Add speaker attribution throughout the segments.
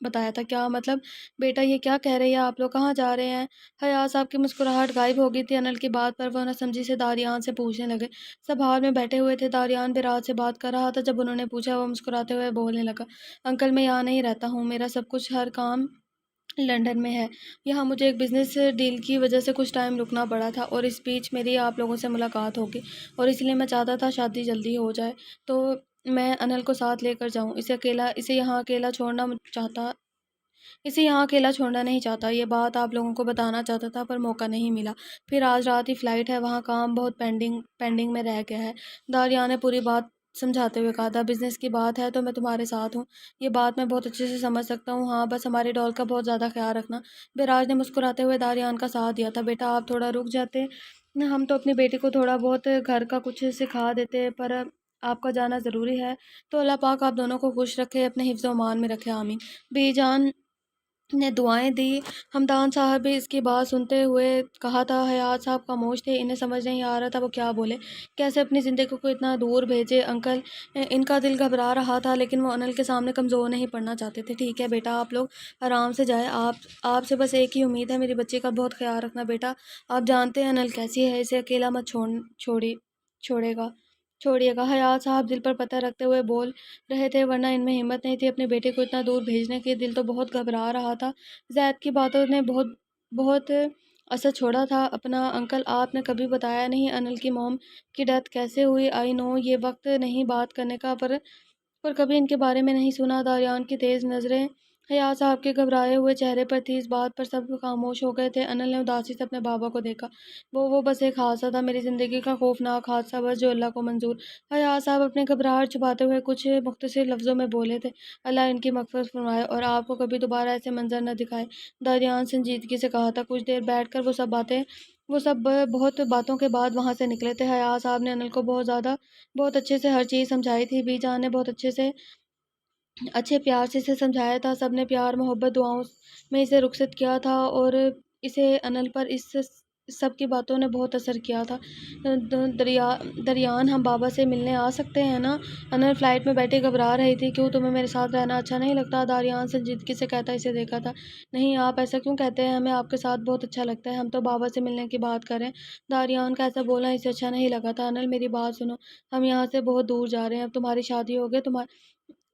Speaker 1: بتایا تھا۔ کیا مطلب بیٹا یہ کیا کہہ رہی ہے آپ لوگ، کہاں جا رہے ہیں؟ حیات صاحب کی مسکراہٹ غائب ہو گئی تھی انل کی بات پر، وہ نہ سمجھی سے داریان سے پوچھنے لگے۔ سب ہال میں بیٹھے ہوئے تھے، داریان بھی رات سے بات کر رہا تھا۔ جب انہوں نے پوچھا وہ مسکراتے ہوئے بولنے لگا، انکل میں یہاں نہیں رہتا ہوں، میرا سب کچھ ہر کام لندن میں ہے۔ یہاں مجھے ایک بزنس ڈیل کی وجہ سے کچھ ٹائم رکنا پڑا تھا، اور اس بیچ میری آپ لوگوں سے ملاقات ہوگی، اور اس لیے میں چاہتا تھا شادی جلدی ہو جائے تو میں انل کو ساتھ لے کر جاؤں۔ اسے یہاں اکیلا چھوڑنا نہیں چاہتا، یہ بات آپ لوگوں کو بتانا چاہتا تھا پر موقع نہیں ملا۔ پھر آج رات ہی فلائٹ ہے، وہاں کام بہت پینڈنگ میں رہ گیا ہے۔ داریا نے پوری بات سمجھاتے ہوئے کہا تھا، بزنس کی بات ہے تو میں تمہارے ساتھ ہوں، یہ بات میں بہت اچھے سے سمجھ سکتا ہوں، ہاں بس ہماری ڈول کا بہت زیادہ خیال رکھنا۔ بیراج نے مسکراتے ہوئے داریان کا ساتھ دیا تھا، بیٹا آپ تھوڑا رک جاتے، ہم تو اپنی بیٹی کو تھوڑا بہت گھر کا کچھ سکھا دیتے، پر آپ کا جانا ضروری ہے تو اللہ پاک آپ دونوں کو خوش رکھے، اپنے حفظ و امان میں رکھے، آمین۔ بی جان نے دعائیں دی۔ حمدان صاحب بھی اس کی بات سنتے ہوئے کہا تھا، حیات صاحب خاموش تھے، انہیں سمجھ نہیں آ رہا تھا وہ کیا بولے، کیسے اپنی زندگی کو اتنا دور بھیجے۔ انکل ان کا دل گھبرا رہا تھا لیکن وہ انل کے سامنے کمزور نہیں پڑنا چاہتے تھے۔ ٹھیک ہے بیٹا، آپ لوگ آرام سے جائیں، آپ سے بس ایک ہی امید ہے، میری بچی کا بہت خیال رکھنا بیٹا، آپ جانتے ہیں انل کیسی ہے، اسے اکیلا مت چھوڑیے گا۔ حیات صاحب دل پر پتھر رکھتے ہوئے بول رہے تھے، ورنہ ان میں ہمت نہیں تھی اپنے بیٹے کو اتنا دور بھیجنے کی، دل تو بہت گھبرا رہا تھا۔ زید کی باتوں نے بہت اثر چھوڑا تھا اپنا۔ انکل آپ نے کبھی بتایا نہیں انل کی موم کی ڈیتھ کیسے ہوئی؟ آئی نو یہ وقت نہیں بات کرنے کا، پر کبھی ان کے بارے میں نہیں سنا۔ داریان کی تیز نظریں حیات صاحب کے گھبرائے ہوئے چہرے پر تھی، اس بات پر سب خاموش ہو گئے تھے۔ انل نے اداسی سے اپنے بابا کو دیکھا، وہ بس ایک حادثہ تھا، میری زندگی کا خوفناک حادثہ بس، جو اللہ کو منظور۔ حیات صاحب اپنے گھبراہٹ چھپاتے ہوئے کچھ مختصر لفظوں میں بولے تھے، اللہ ان کی مغفرت فرمائے اور آپ کو کبھی دوبارہ ایسے منظر نہ دکھائے۔ داریان سنجیدگی سے کہا تھا۔ کچھ دیر بیٹھ کر وہ سب بہت باتوں کے بعد وہاں سے نکلے تھے۔ حیات صاحب نے انل کو بہت اچھے سے ہر چیز سمجھائی تھی، بی جان نے بہت اچھے پیار سے اسے سمجھایا تھا، سب نے پیار محبت دعاؤں میں اسے رخصت کیا تھا، اور اسے انل پر اس سب کی باتوں نے بہت اثر کیا تھا۔ دریان ہم بابا سے ملنے آ سکتے ہیں نا؟ انل فلائٹ میں بیٹھی گھبرا رہی تھی، کیوں تمہیں میرے ساتھ رہنا اچھا نہیں لگتا؟ داریان سنجیدگی سے کہتا اسے دیکھا تھا، نہیں آپ ایسا کیوں کہتے ہیں، ہمیں آپ کے ساتھ بہت اچھا لگتا ہے، ہم تو بابا سے ملنے کی بات کر رہے ہیں۔ داریان کا ایسا بولنا اسے اچھا نہیں لگا تھا۔ انل میری بات سنو، ہم یہاں سے بہت دور جا رہے ہیں، اب تمہاری شادی ہو گئی،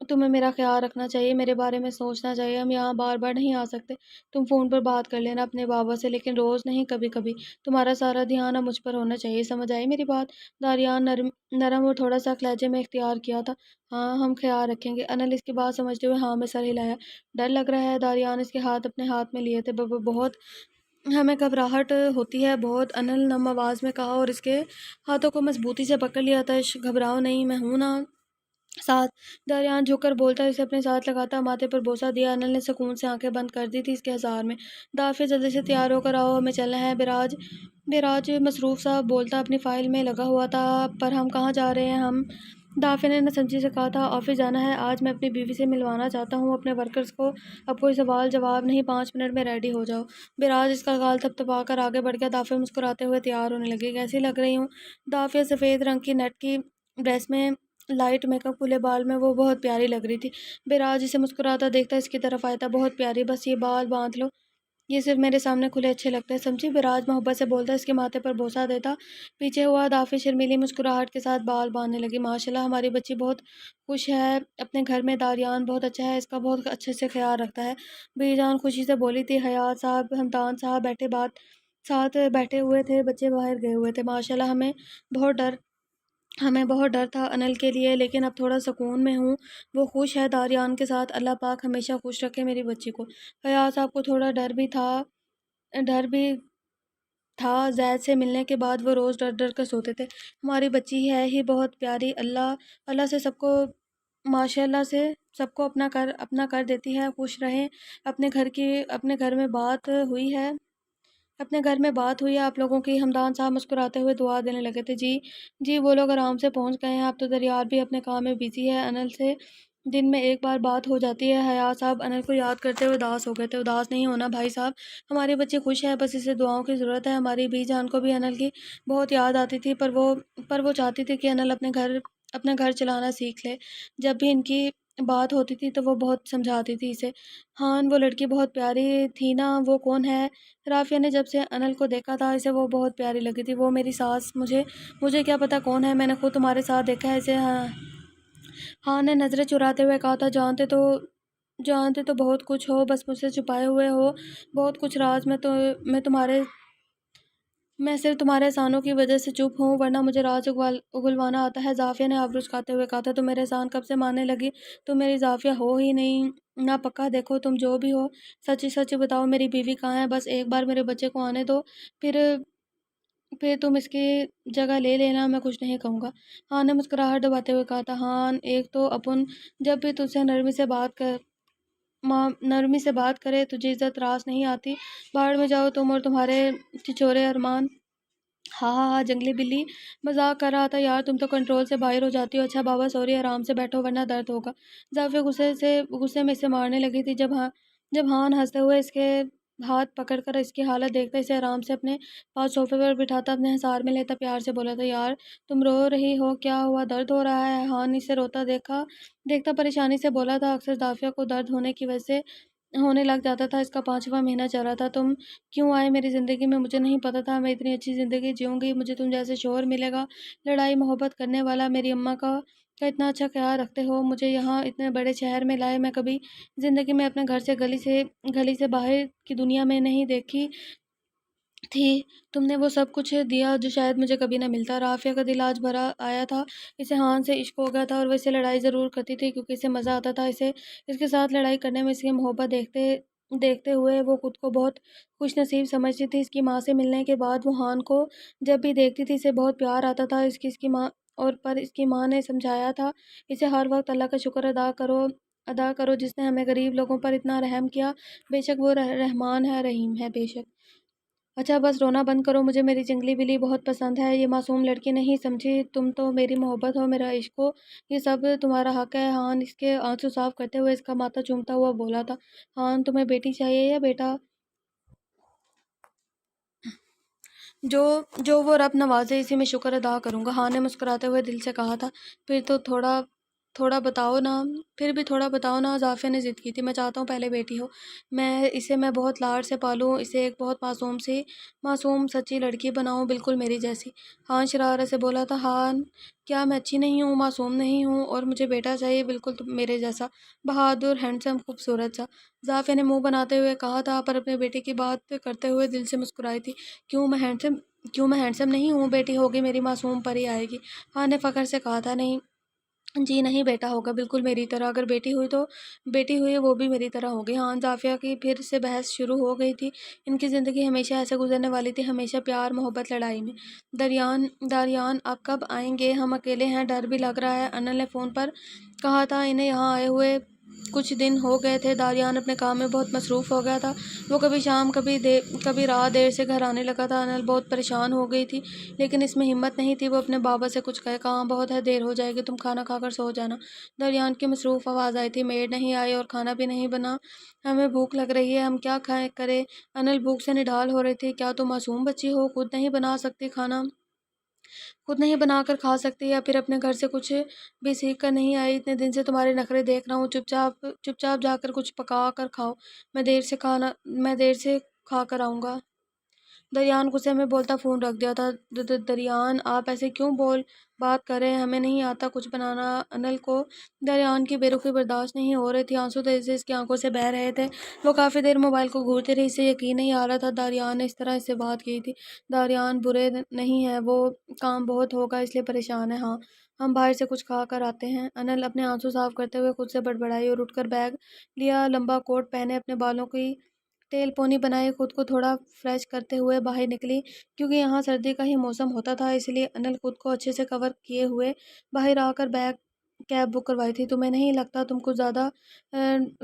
Speaker 1: تمہیں میرا خیال رکھنا چاہیے، میرے بارے میں سوچنا چاہیے، ہم یہاں بار بار نہیں آ سکتے، تم فون پر بات کر لینا اپنے بابا سے، لیکن روز نہیں، کبھی کبھی تمہارا سارا دھیان اب مجھ پر ہونا چاہیے، سمجھ آئی میری بات؟ داریان نرم اور تھوڑا سا لہجے میں اختیار کیا تھا، ہاں ہم خیال رکھیں گے۔ انل اس کی بات سمجھتے ہوئے ہاں میں سر ہلایا، ڈر لگ رہا ہے؟ داریان اس کے ہاتھ اپنے ہاتھ میں لیے تھے، بہت، ہمیں گھبراہٹ ہوتی ہے بہت، انل نم آواز میں کہا اور اس کے ہاتھوں کو مضبوطی سے پکڑ لیا تھا۔ گھبراؤ نہیں، میں ہوں نا ساتھ، داریان جھک کر بولتا، اسے اپنے ساتھ لگاتا ماتھے پر بوسہ دیا۔ انل نے سکون سے آنکھیں بند کر دی تھی اس کے ہزار میں۔ دافع جلدی سے تیار ہو کر آؤ، ہمیں چلنا ہے۔ بیراج مصروف سا بولتا اپنی فائل میں لگا ہوا تھا، پر ہم کہاں جا رہے ہیں ہم؟ دافع نے نسمجھی سے کہا تھا، آفس جانا ہے آج، میں اپنی بیوی سے ملوانا چاہتا ہوں اپنے ورکرز کو، اب کوئی سوال جواب نہیں، 5 منٹ میں ریڈی ہو جاؤ۔ بیراج اس کا گال تھپتھپا کر آگے بڑھ گیا۔ دافع مسکراتے ہوئے تیار ہونے لگے، کیسی لگ رہی ہوں؟ دافع سفید رنگ کی نیٹ کی ڈریس میں، لائٹ میک اپ، کھلے بال میں وہ بہت پیاری لگ رہی تھی۔ بیراج اسے مسکراتا دیکھتا اس کی طرف آیا تھا، بہت پیاری، بس یہ بال باندھ لو، یہ صرف میرے سامنے کھلے اچھے لگتے ہیں، سمجھی؟ بیراج محبت سے بولتا، اس کے ماتھے پر بوسہ دیتا پیچھے ہوا۔ دافع شرمیلی مسکراہٹ کے ساتھ بال باندھنے لگی، ماشاءاللہ ہماری بچی بہت خوش ہے اپنے گھر میں، داریان بہت اچھا ہے، اس کا بہت اچھے سے خیال رکھتا ہے، بی جان خوشی سے بولی تھی۔ حیات صاحب، حمدان صاحب ساتھ بیٹھے ہوئے تھے، بچے باہر گئے ہوئے تھے، ماشاءاللہ ہمیں بہت ڈر تھا انل کے لیے، لیکن اب تھوڑا سکون میں ہوں، وہ خوش ہے داریان کے ساتھ، اللہ پاک ہمیشہ خوش رکھے میری بچی کو۔ حیات صاحب کو تھوڑا ڈر بھی تھا زید سے ملنے کے بعد، وہ روز ڈر ڈر کر سوتے تھے، ہماری بچی ہے ہی بہت پیاری، اللہ سے سب کو، ماشاءاللہ سے سب کو اپنا کر دیتی ہے، خوش رہیں۔ اپنے گھر میں بات ہوئی ہے آپ لوگوں کی؟ حمدان صاحب مسکراتے ہوئے دعا دینے لگے تھے، جی وہ لوگ آرام سے پہنچ گئے ہیں، اب تو دریار بھی اپنے کام میں بزی ہے، انل سے دن میں ایک بار بات ہو جاتی ہے۔ حیات صاحب انل کو یاد کرتے ہوئے اداس ہو گئے تھے، اداس نہیں ہونا بھائی صاحب، ہماری بچی خوش ہے، بس اسے دعاؤں کی ضرورت ہے، ہماری بی جان کو بھی انل کی بہت یاد آتی تھی، پر وہ چاہتی تھی کہ انل اپنے گھر چلانا سیکھ لے، جب بھی ان کی بات ہوتی تھی تو وہ بہت سمجھاتی تھی اسے۔ ہاں وہ لڑکی بہت پیاری تھی نا، وہ کون ہے؟ رافعہ نے جب سے انل کو دیکھا تھا اسے وہ بہت پیاری لگی تھی۔ وہ میری ساس، مجھے کیا پتہ کون ہے، میں نے خود تمہارے ساتھ دیکھا ہے اسے۔ ہاں، ہاں نے نظریں چراتے ہوئے کہا تھا، جانتے تو بہت کچھ ہو، بس مجھ سے چھپائے ہوئے ہو بہت کچھ راز۔ میں صرف تمہارے احسانوں کی وجہ سے چپ ہوں، ورنہ مجھے راز اگلوانا آتا ہے۔ زافیہ نے آبرو جھکاتے ہوئے کہا تھا، تم میرے احسان کب سے ماننے لگی؟ تم میری زافیہ ہو ہی نہیں نا پکا۔ دیکھو تم جو بھی ہو، سچ سچ بتاؤ میری بیوی کہاں ہے؟ بس ایک بار میرے بچے کو آنے دو، پھر تم اس کی جگہ لے لینا، میں کچھ نہیں کہوں گا۔ ہاں نے مسکراہٹ دباتے ہوئے کہا تھا، ہاں ایک تو اپن جب بھی تجھ سے نرمی سے بات کرے تجھے عزت راس نہیں آتی۔ باہر میں جاؤ تم اور تمہارے چھچورے ارمان۔ ہاں ہاں ہاں جنگلی بلی مذاق کر رہا تھا یار، تم تو کنٹرول سے باہر ہو جاتی ہو۔ اچھا بابا سوری، آرام سے بیٹھو ورنہ درد ہوگا۔ زافیہ غصے میں اسے مارنے لگی تھی جب ہان ہنستے ہوئے اس کے ہاتھ پکڑ کر اس کی حالت دیکھتا اسے آرام سے اپنے پاس صوفے پر بٹھاتا اپنے حصار میں لیتا پیار سے بولا تھا، یار تم رو رہی ہو، کیا ہوا؟ درد ہو رہا ہے؟ ہان اسے روتا دیکھتا پریشانی سے بولا تھا، اکثر زافیہ کو درد ہونے کی وجہ سے ہونے لگ جاتا تھا، اس کا 5واں مہینہ چل رہا تھا۔ تم کیوں آئے میری زندگی میں؟ مجھے نہیں پتا تھا میں اتنی اچھی زندگی جیوں گی، مجھے تم جیسے شوہر ملے گا، لڑائی محبت کرنے والا، میری اماں کا اتنا اچھا خیال رکھتے ہو، مجھے یہاں اتنے بڑے شہر میں لائے۔ میں کبھی زندگی میں اپنے گھر سے گلی سے باہر کی دنیا میں نہیں دیکھی تھی، تم نے وہ سب کچھ دیا جو شاید مجھے کبھی نہ ملتا۔ رافعہ کا دل آج بھرا آیا تھا، اسے ہان سے عشق ہو گیا تھا اور وہ اسے لڑائی ضرور کرتی تھی کیونکہ اسے مزہ آتا تھا اس کے ساتھ لڑائی کرنے میں۔ اس کی محبت دیکھتے ہوئے وہ خود کو بہت خوش نصیب سمجھتی تھی۔ اس کی ماں سے ملنے کے بعد وہ ہان کو جب بھی دیکھتی تھی اسے بہت پیار آتا تھا۔ اس کی ماں پر اس کی ماں نے سمجھایا تھا اسے ہر وقت اللہ کا شکر ادا کرو جس نے ہمیں غریب لوگوں پر اتنا رحم کیا، بے شک وہ رحمان ہے، رحیم ہے بے شک۔ اچھا بس رونا بند کرو، مجھے میری جنگلی بلی بہت پسند ہے، یہ معصوم لڑکی نہیں سمجھی تم تو میری محبت ہو، میرا عشق ہو، یہ سب تمہارا حق ہے۔ ہان اس کے آنسو صاف کرتے ہوئے اس کا ماتھا چومتا ہوا بولا تھا، ہان تمہیں بیٹی چاہیے یا بیٹا؟ جو وہ رب نوازے اسی میں شکر ادا کروں گا۔ ہاں نے مسکراتے ہوئے دل سے کہا تھا، پھر تو تھوڑا بتاؤ نا، پھر بھی تھوڑا بتاؤ نا۔ زافیہ نے ضد کی تھی، میں چاہتا ہوں پہلے بیٹی ہو، میں بہت لاڑ سے پالوں، اسے ایک بہت معصوم سچی لڑکی بناؤں، بالکل میری جیسی۔ ہاں شرارت سے بولا تھا، ہاں کیا میں اچھی نہیں ہوں، معصوم نہیں ہوں، اور مجھے بیٹا چاہیے بالکل میرے جیسا، بہادر، ہینڈسم، خوبصورت سا۔ زافیہ نے منہ بناتے ہوئے کہا تھا پر اپنے بیٹے کی بات کرتے ہوئے دل سے مسکرائی تھی، کیوں میں ہینڈسم نہیں ہوں؟ بیٹی ہوگی میری معصوم پری آئے گی۔ ہاں نے فخر سے کہا تھا، نہیں جی نہیں، بیٹا ہوگا بالکل میری طرح، اگر بیٹی ہوئی وہ بھی میری طرح ہوگی۔ ہاں زافیہ کی پھر سے بحث شروع ہو گئی تھی، ان کی زندگی ہمیشہ ایسے گزرنے والی تھی، ہمیشہ پیار محبت لڑائی میں۔ داریان آپ کب آئیں گے؟ ہم اکیلے ہیں، ڈر بھی لگ رہا ہے، انل نے فون پر کہا تھا، انہیں یہاں آئے ہوئے کچھ دن ہو گئے تھے۔ داریان اپنے کام میں بہت مصروف ہو گیا تھا، وہ کبھی شام کبھی رات دیر سے گھر آنے لگا تھا۔ انل بہت پریشان ہو گئی تھی لیکن اس میں ہمت نہیں تھی وہ اپنے بابا سے کچھ کہے، کہاں بہت ہے، دیر ہو جائے گی، تم کھانا کھا کر سو جانا۔ داریان کی مصروف آواز آئی تھی، میڈ نہیں آئی اور کھانا بھی نہیں بنا، ہمیں بھوک لگ رہی ہے، ہم کیا کریں؟ انل بھوک سے نڈال ہو رہی تھی، کیا تم معصوم بچی ہو، خود نہیں بنا سکتی کھانا؟ خود نہیں بنا کر کھا سکتی یا پھر اپنے گھر سے کچھ بھی سیکھ کر نہیں آئی؟ اتنے دن سے تمہارے نخرے دیکھ رہا ہوں، چپ چاپ جا کر کچھ پکا کر کھاؤ، میں دیر سے کھا کر آؤں گا۔ دریان غصے میں بولتا فون رکھ دیا تھا۔ دریان آپ ایسے کیوں بات کر رہے ہیں، ہمیں نہیں آتا کچھ بنانا۔ انل کو دریان کی بے رخی برداشت نہیں ہو رہی تھی، آنسو تیزی سے اس کی آنکھوں سے بہہ رہے تھے، وہ کافی دیر موبائل کو گھورتی رہی، اسے یقین نہیں آ رہا تھا دریان نے اس طرح اس سے بات کی تھی۔ دریان برے نہیں ہے، وہ کام بہت ہوگا اس لیے پریشان ہے، ہاں ہم باہر سے کچھ کھا کر آتے ہیں۔ انل اپنے آنسو صاف کرتے ہوئے خود سے بڑبڑائی اور اٹھ کر بیگ لیا، لمبا کوٹ پہنے، اپنے بالوں کی تیل پونی بنائی، خود کو تھوڑا فریش کرتے ہوئے باہر نکلی، کیونکہ یہاں سردی کا ہی موسم ہوتا تھا اس لیے انل خود کو اچھے سے کور کیے ہوئے باہر آ کر کیب بک کروائی تھی۔ تمہیں نہیں لگتا تم کچھ زیادہ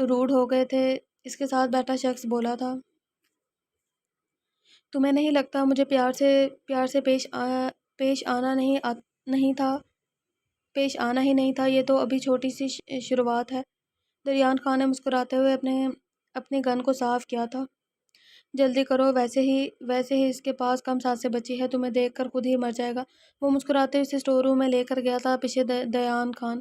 Speaker 1: روڈ ہو گئے تھے؟ اس کے ساتھ بیٹھا شخص بولا تھا، تمہیں نہیں لگتا مجھے پیار سے پیش آنا ہی نہیں تھا، یہ تو ابھی چھوٹی سی شروعات ہے۔ دریان خان نے مسکراتے ہوئے اپنی گن کو صاف کیا تھا، جلدی کرو، ویسے ہی اس کے پاس کم سانسیں بچی ہے، تمہیں دیکھ کر خود ہی مر جائے گا۔ وہ مسکراتے ہوئے اسے اسٹور روم میں لے کر گیا تھا۔ پیچھے دیان خان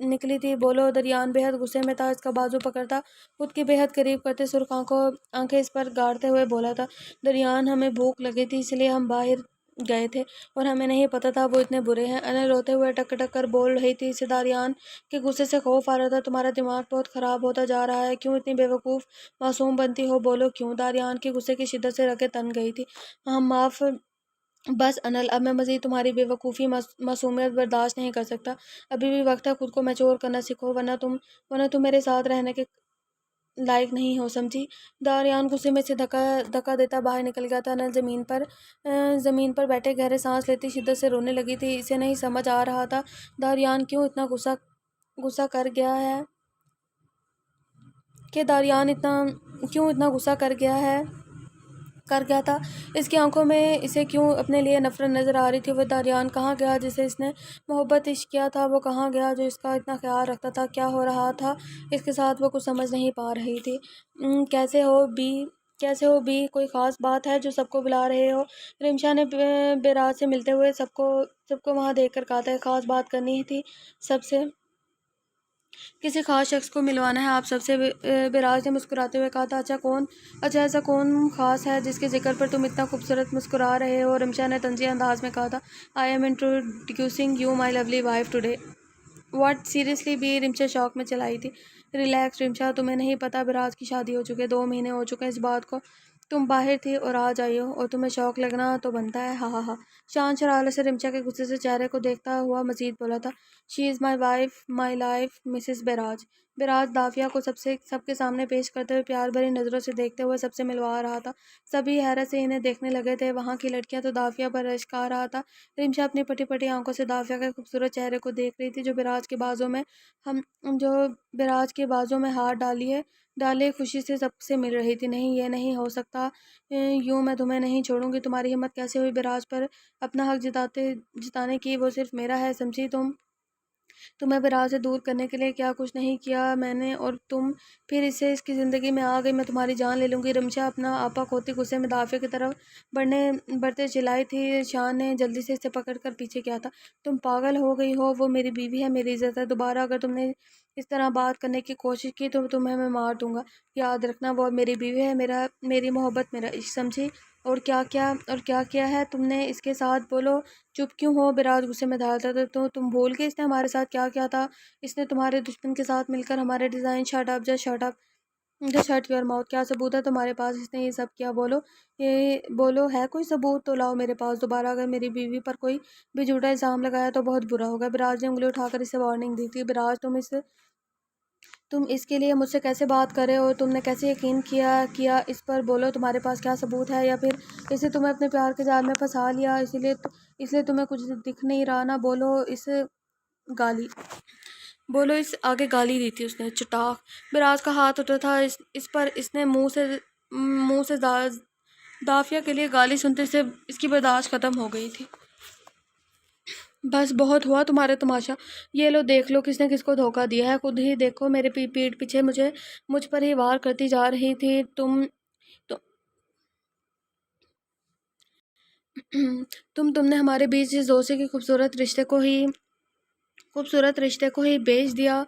Speaker 1: نکلی تھی۔ بولو، دریان بے حد غصے میں تھا، اس کا بازو پکڑتا خود کی بے حد قریب کرتے سرخ آنکھیں اس پر گاڑتے ہوئے بولا تھا، دریان ہمیں بھوک لگی تھی اس لیے ہم باہر گئے تھے اور ہمیں نہیں پتا تھا وہ اتنے برے ہیں۔ انل روتے ہوئے ٹک ٹک کر بول رہی تھی، اسے دریان کے غصے سے خوف آ رہا تھا، تمہارا دماغ بہت خراب ہوتا جا رہا ہے، کیوں اتنی بیوقوف معصوم بنتی ہو، بولو کیوں؟ دریان کے غصے کی شدت سے رگیں تن گئی تھی۔ ہم معاف بس انل، اب میں مزید تمہاری بے وقوفی معصومیت برداشت نہیں کر سکتا، ابھی بھی وقت ہے خود کو میچور کرنا سیکھو، ورنہ تم میرے ساتھ رہنے کے لائق نہیں ہو، سمجھی؟ دریان غصے میں سے دھکا دیتا باہر نکل گیا تھا۔ انل زمین پر بیٹھے گہرے سانس لیتی شدت سے رونے لگی تھی۔ اسے نہیں سمجھ آ رہا تھا دریان کیوں اتنا غصہ کر گیا ہے کر گیا تھا۔ اس کی آنکھوں میں اسے کیوں اپنے لیے نفرت نظر آ رہی تھی۔ وہ دریان کہاں گیا جسے اس نے محبت عشق کیا تھا؟ وہ کہاں گیا جو اس کا اتنا خیال رکھتا تھا؟ کیا ہو رہا تھا اس کے ساتھ؟ وہ کچھ سمجھ نہیں پا رہی تھی۔ کیسے ہو بی؟ کوئی خاص بات ہے جو سب کو بلا رہے ہو؟ رمشا نے بیراج سے ملتے ہوئے سب کو وہاں دیکھ کر کہا تھا، ایک خاص بات کرنی تھی سب سے، کسی خاص شخص کو ملوانا ہے آپ سب سے۔ بیراج نے مسکراتے ہوئے کہا تھا، اچھا ایسا کون خاص ہے جس کے ذکر پر تم اتنا خوبصورت مسکرا رہے ہو؟ رمشا نے طنزیہ انداز میں کہا تھا، I am introducing you my lovely wife today. What? Seriously بی؟ رمشا شوق میں چلائی تھی۔ ریلیکس رمشا، تمہیں نہیں پتا بیراج کی شادی ہو چکی ہے، 2 مہینے ہو چکے ہیں اس بات کو، تم باہر تھی اور آج آئی ہو، اور تمہیں شوق لگنا تو بنتا ہے، ہا ہا ہا۔ شان شرارت سے رمشا کے غصے سے چہرے کو دیکھتا ہوا مزید بولا تھا، she is my wife, my life, Mrs Biraj. Biraj دافیہ کو سب کے سامنے پیش کرتے ہوئے پیار بھری نظروں سے دیکھتے ہوئے سب سے ملوا رہا تھا۔ سبھی حیرت سے انہیں دیکھنے لگے تھے، وہاں کی لڑکیاں تو دافیہ پر اشک آ رہا تھا۔ رمشا اپنی پٹی پٹی آنکھوں سے دافیہ کے خوبصورت چہرے کو دیکھ رہی تھی جو بیراج کے بازوں میں ہاتھ ڈالے خوشی سے سب سے مل رہی تھی۔ نہیں، یہ نہیں ہو سکتا، یوں میں تمہیں نہیں چھوڑوں گی۔ تمہاری ہمت کیسے ہوئی بیراج پر اپنا حق جتانے کی؟ وہ صرف میرا ہے، سمجھی؟ تمہیں بیراج سے دور کرنے کے لیے کیا کچھ نہیں کیا میں نے، اور تم پھر اس کی زندگی میں آ گئی، میں تمہاری جان لے لوں گی۔ رمشا اپنا آپا کھوتی غصے میں دافیہ کی طرف بڑھتے چلائی تھی۔ شان نے جلدی سے اسے پکڑ کر پیچھے کیا تھا، تم پاگل ہو گئی ہو؟ وہ میری بیوی ہے، میری عزت ہے، دوبارہ اگر تم نے اس طرح بات کرنے کی کوشش کی تو تمہیں میں مار دوں گا، یاد رکھنا۔ وہ اب میری بیوی ہے، میری محبت، میرا عشق، سمجھی؟ اور کیا کیا ہے تم نے اس کے ساتھ؟ بولو، چپ کیوں ہو؟ بیراج غصے میں دھاڑتا تھا، تو تم بھول گئے اس نے ہمارے ساتھ کیا کیا تھا؟ اس نے تمہارے دشمن کے ساتھ مل کر ہمارے design, shut up, just shut up, just shut your mouth. کیا ثبوت ہے تمہارے پاس اس نے یہ سب کیا؟ بولو ہے کوئی ثبوت تو لاؤ میرے پاس۔ دوبارہ اگر میری بیوی پر کوئی بھی جھوٹا الزام لگایا تو بہت برا ہوگا۔ بیراج نے انگلی اٹھا کر اسے وارننگ دی تھی۔ بیراج، تم اس کے لیے مجھ سے کیسے بات کر رہے ہو؟ تم نے کیسے یقین کیا اس پر؟ بولو، تمہارے پاس کیا ثبوت ہے؟ یا پھر اسے تمہیں اپنے پیار کے جال میں پھنسا لیا اس لیے تمہیں کچھ دکھ نہیں رہا نا؟ بولو، اس آگے گالی دی تھی اس نے، چٹاک۔ بیراج کا ہاتھ اٹھا تھا اس پر، اس نے منہ سے دافیہ کے لیے گالی سنتے سے اس کی برداشت ختم ہو گئی تھی۔ بس بہت ہوا تمہارا تماشا، یہ لو دیکھ لو کس نے کس کو دھوکہ دیا ہے، خود ہی دیکھو، میرے پیٹھ پیچھے مجھ پر ہی وار کرتی جا رہی تھی۔ تم نے ہمارے بیچ اس دوستی کے خوبصورت رشتے کو ہی بیچ دیا۔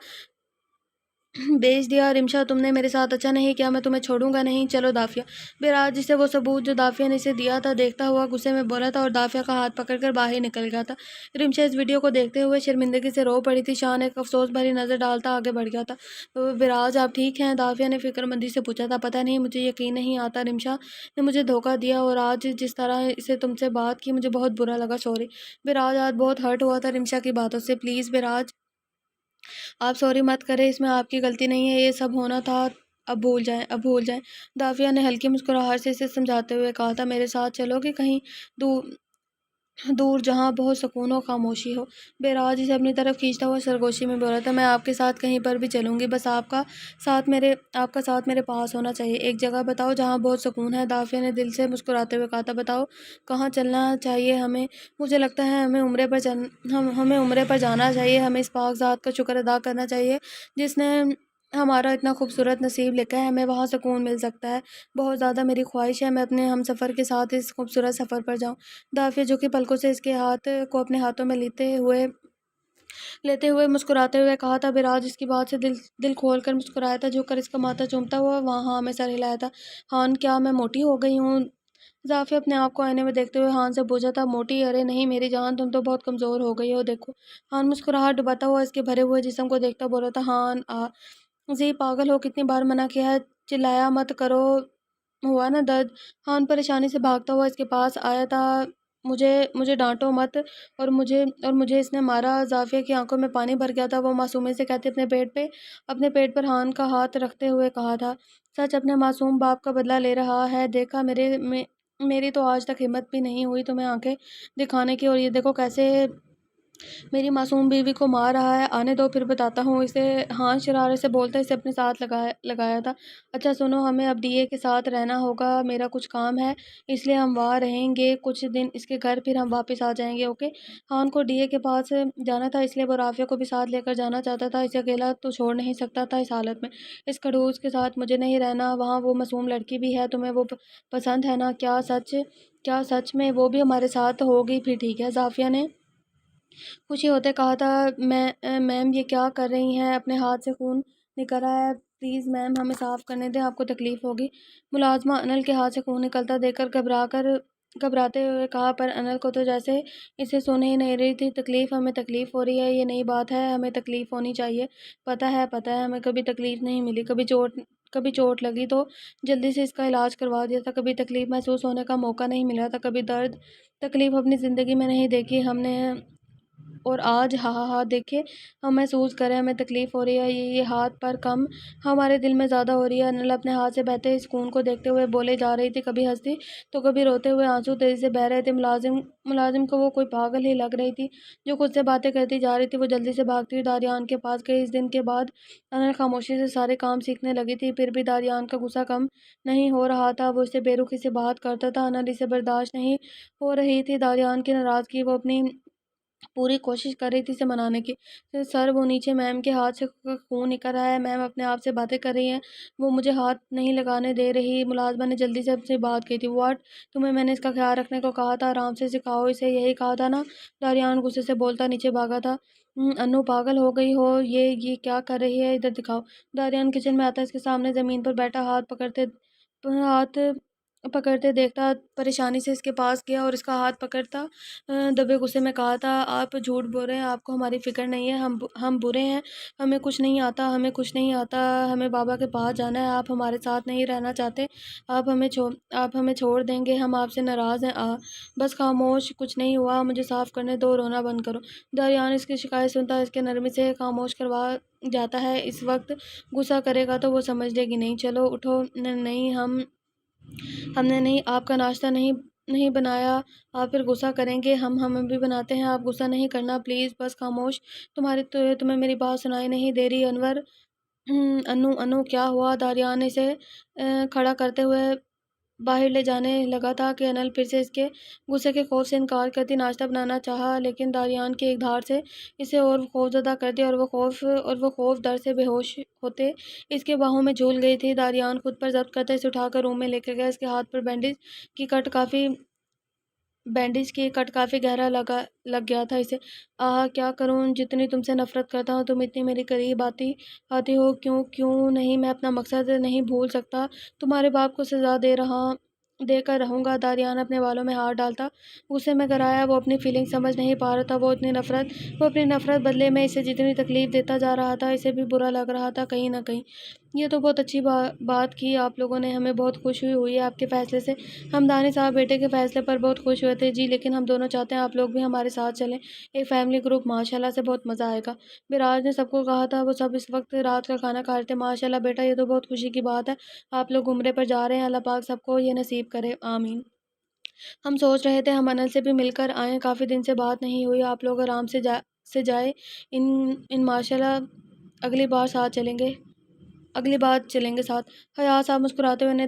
Speaker 1: رمشا، تم نے میرے ساتھ اچھا نہیں کیا، میں تمہیں چھوڑوں گا نہیں، چلو دافیہ۔ بیراج جسے وہ ثبوت جو دافیہ نے اسے دیا تھا دیکھتا ہوا غصے میں بولا تھا اور دافیہ کا ہاتھ پکڑ کر باہر نکل گیا تھا۔ رمشا اس ویڈیو کو دیکھتے ہوئے شرمندگی سے رو پڑی تھی۔ شان ایک افسوس بھری نظر ڈالتا آگے بڑھ گیا تھا، بیراج آپ ٹھیک ہیں؟ دافیہ نے فکر مندی سے پوچھا تھا۔ پتہ نہیں، مجھے یقین نہیں آتا، رمشا نے مجھے دھوکہ دیا اور آج جس طرح اسے تم سے بات کی مجھے بہت برا لگا، سوری۔ بیراج آج بہت ہرٹ ہوا تھا رمشا کی باتوں سے۔ پلیز بیراج، آپ سوری مت کریں، اس میں آپ کی غلطی نہیں ہے، یہ سب ہونا تھا، اب بھول جائیں۔ دافیہ نے ہلکی مسکراہٹ سے اسے سمجھاتے ہوئے کہا تھا، میرے ساتھ چلو گے کہیں دور جہاں بہت سکون و خاموشی ہو؟ بیراج اسے اپنی طرف کھینچتا ہوا سرگوشی میں بولا تھا، میں آپ کے ساتھ کہیں پر بھی چلوں گی، بس آپ کا ساتھ میرے پاس ہونا چاہیے، ایک جگہ بتاؤ جہاں بہت سکون ہے۔ دافیہ نے دل سے مسکراتے ہوئے کہا تھا، بتاؤ کہاں چلنا چاہیے ہمیں؟ مجھے لگتا ہے ہمیں عمرے پر جانا چاہیے، ہمیں اس پاک ذات کا شکر ادا کرنا چاہیے جس نے ہمارا اتنا خوبصورت نصیب لکھا ہے، ہمیں وہاں سکون مل سکتا ہے، بہت زیادہ میری خواہش ہے میں اپنے ہم سفر کے ساتھ اس خوبصورت سفر پر جاؤں۔ دافیہ جھکی پلکوں سے اس کے ہاتھ کو اپنے ہاتھوں میں لیتے ہوئے لیتے ہوئے مسکراتے ہوئے کہا تھا۔ براج اس کی بات سے دل کھول کر مسکرایا تھا، جھک کر اس کا ماتھا چومتا ہوا وہاں ہاں میں سر ہلایا تھا۔ ہان کیا میں موٹی ہو گئی ہوں؟ زافیہ اپنے آپ کو آئینے میں دیکھتے ہوئے ہان سے پوچھا تھا۔ موٹی؟ ارے نہیں میری جان، تم تو بہت کمزور ہو گئی ہو، دیکھو۔ ہان مسکراہٹ ڈباتا ہوا اس کے بھرے ہوئے جسم کو دیکھتا بولا تھا۔ ہان زی پاگل ہو، کتنی بار منع کیا ہے، چلایا مت کرو، ہوا نا درد؟ ہان پریشانی سے بھاگتا ہوا اس کے پاس آیا تھا۔ مجھے ڈانٹو مت، اور مجھے اس نے مارا۔ زافیہ کی آنکھوں میں پانی بھر گیا تھا، وہ معصومیت سے کہتی اپنے پیٹ پر ہان کا ہاتھ رکھتے ہوئے کہا تھا۔ سچ اپنے معصوم باپ کا بدلہ لے رہا ہے، دیکھا میری تو آج تک ہمت بھی نہیں ہوئی تمہیں آنکھیں دکھانے کی، اور یہ دیکھو کیسے میری معصوم بیوی کو مار رہا ہے، آنے دو پھر بتاتا ہوں اسے۔ ہان شرارت سے بولتا اسے اپنے ساتھ لگایا تھا۔ اچھا سنو، ہمیں اب ڈی اے کے ساتھ رہنا ہوگا، میرا کچھ کام ہے اس لیے ہم وہاں رہیں گے کچھ دن اس کے گھر، پھر ہم واپس آ جائیں گے، اوکے؟ ہان کو ڈی اے کے پاس جانا تھا، اس لیے وہ رافیہ کو بھی ساتھ لے کر جانا چاہتا تھا، اسے اکیلا تو چھوڑ نہیں سکتا تھا اس حالت میں۔ اس کھڑوس کے ساتھ مجھے نہیں رہنا، وہاں وہ معصوم لڑکی بھی ہے، تمہیں وہ پسند ہے نا؟ کیا سچ میں؟ وہ بھی ہمارے ساتھ ہوگی پھر ٹھیک ہے، زافیہ نے خوشی ہوتے کہا تھا۔ میم یہ کیا کر رہی ہیں؟ اپنے ہاتھ سے خون نکل رہا ہے، پلیز میم ہمیں صاف کرنے دیں، آپ کو تکلیف ہوگی۔ ملازمہ انل کے ہاتھ سے خون نکلتا دیکھ کر گھبراتے ہوئے کہا، پر انل کو تو جیسے اسے سن ہی نہیں رہی تھی۔ ہمیں تکلیف ہو رہی ہے، یہ نئی بات ہے، ہمیں تکلیف ہونی چاہیے، پتہ ہے ہمیں کبھی تکلیف نہیں ملی، کبھی چوٹ لگی تو جلدی سے اس کا علاج کروا دیا تھا، کبھی تکلیف محسوس ہونے کا موقع نہیں ملا تھا، کبھی تکلیف اپنی زندگی میں نہیں دیکھی ہم نے، اور آج ہاں دیکھیں ہم محسوس کریں ہمیں تکلیف ہو رہی ہے، یہ ہاتھ پر کم ہمارے دل میں زیادہ ہو رہی ہے۔ انل اپنے ہاتھ سے بہتے اس خون کو دیکھتے ہوئے بولے جا رہی تھی، کبھی ہنستی تو کبھی روتے ہوئے آنسو تیزی سے بہہ رہے تھے۔ ملازم کو وہ کوئی پاگل ہی لگ رہی تھی جو خود سے باتیں کرتی جا رہی تھی۔ وہ جلدی سے بھاگتی ہوئی داریان کے پاس گئی۔ اس دن کے بعد انل خاموشی سے سارے کام سیکھنے لگی تھی، پھر بھی داریان کا غصہ کم نہیں ہو رہا تھا، وہ اسے بے رخی سے بات کرتا تھا، انل اسے برداشت نہیں ہو رہی تھی داریان کی ناراضگی، وہ اپنی پوری کوشش کر رہی تھی اسے منانے کی۔ سر وہ نیچے، میم کے ہاتھ سے خون نکل رہا ہے، میم اپنے آپ سے باتیں کر رہی ہیں، وہ مجھے ہاتھ نہیں لگانے دے رہی۔ ملازمہ نے جلدی سے بات کی تھی۔ واٹ؟ تمہیں میں نے اس کا خیال رکھنے کو کہا تھا، آرام سے سکھاؤ اسے، یہی کہا تھا نا؟ داریان غصے سے بولتا نیچے بھاگا تھا۔ انو پاگل ہو گئی ہو، یہ کیا کر رہی ہے، ادھر دکھاؤ۔ داریان کچن میں آتا اس کے سامنے زمین پر بیٹھا ہاتھ پکڑتے دیکھتا پریشانی سے اس کے پاس گیا اور اس کا ہاتھ پکڑتا دبے غصے میں کہا تھا، آپ جھوٹ بول رہے ہیں، آپ کو ہماری فکر نہیں ہے، ہم برے ہیں، ہمیں کچھ نہیں آتا، ہمیں بابا کے پاس جانا ہے، آپ ہمارے ساتھ نہیں رہنا چاہتے، آپ ہمیں چھوڑ دیں گے، ہم آپ سے ناراض ہیں۔ بس خاموش، کچھ نہیں ہوا، مجھے صاف کرنے دو، رونا بند کرو۔ داریان اس کی شکایت سنتا اس کے نرمی سے خاموش کروا جاتا ہے، اس وقت غصہ کرے گا تو وہ سمجھ لے گی نہیں، چلو اٹھو۔ نہیں ہم نے نہیں، آپ کا ناشتہ نہیں بنایا، آپ پھر غصہ کریں گے، ہم بھی بناتے ہیں، آپ غصہ نہیں کرنا پلیز، بس خاموش۔ تمہیں میری بات سنائی نہیں دے رہی؟ انو کیا ہوا؟ داریان اسے کھڑا کرتے ہوئے باہر لے جانے لگا تھا کہ انل پھر سے اس کے غصے کے خوف سے انکار کرتی۔ ناشتہ بنانا چاہا لیکن داریان کی ایک دھار سے اسے اور خوفزدہ کر دیا، اور وہ خوف ڈر سے بے ہوش ہوتے اس کے باہوں میں جھول گئی تھی۔ داریان خود پر ضبط کرتے اسے اٹھا کر روم میں لے کر گیا، اس کے ہاتھ پر بینڈیج کی کٹ کافی گہرا لگ گیا تھا اسے۔ کیا کروں، جتنی تم سے نفرت کرتا ہوں تم اتنی میرے قریب آتی ہو کیوں نہیں؟ میں اپنا مقصد نہیں بھول سکتا، تمہارے باپ کو سزا دے کر رہوں گا۔ داریان اپنے بالوں میں ہاتھ ڈالتا غصے میں گرایا، وہ اپنی فیلنگ سمجھ نہیں پا رہا تھا، وہ اپنی نفرت بدلے میں اسے جتنی تکلیف دیتا جا رہا تھا اسے بھی برا لگ رہا تھا کہیں نہ کہیں۔ یہ تو بہت اچھی بات کی آپ لوگوں نے، ہمیں بہت خوشی ہوئی ہے آپ کے فیصلے سے۔ ہمدانی صاحب بیٹے کے فیصلے پر بہت خوش ہوئے تھے جی، لیکن ہم دونوں چاہتے ہیں آپ لوگ بھی ہمارے ساتھ چلیں، ایک فیملی گروپ، ماشاءاللہ سے بہت مزہ آئے گا۔ براج نے سب کو کہا تھا، وہ سب اس وقت رات کا کھانا کھا رہے تھے۔ ماشاءاللہ بیٹا، یہ تو بہت خوشی کی بات ہے، آپ لوگ عمرے پر جا رہے ہیں، اللہ پاک سب کو یہ نصیب کرے، آمین۔ ہم سوچ رہے تھے ہم انل سے بھی مل کر آئیں، کافی دن سے بات نہیں ہوئی، آپ لوگ آرام سے جائیں ان ماشاءاللہ اگلی بار چلیں گے ساتھ۔ حیات صاحب مسکراتے ہوئے انہیں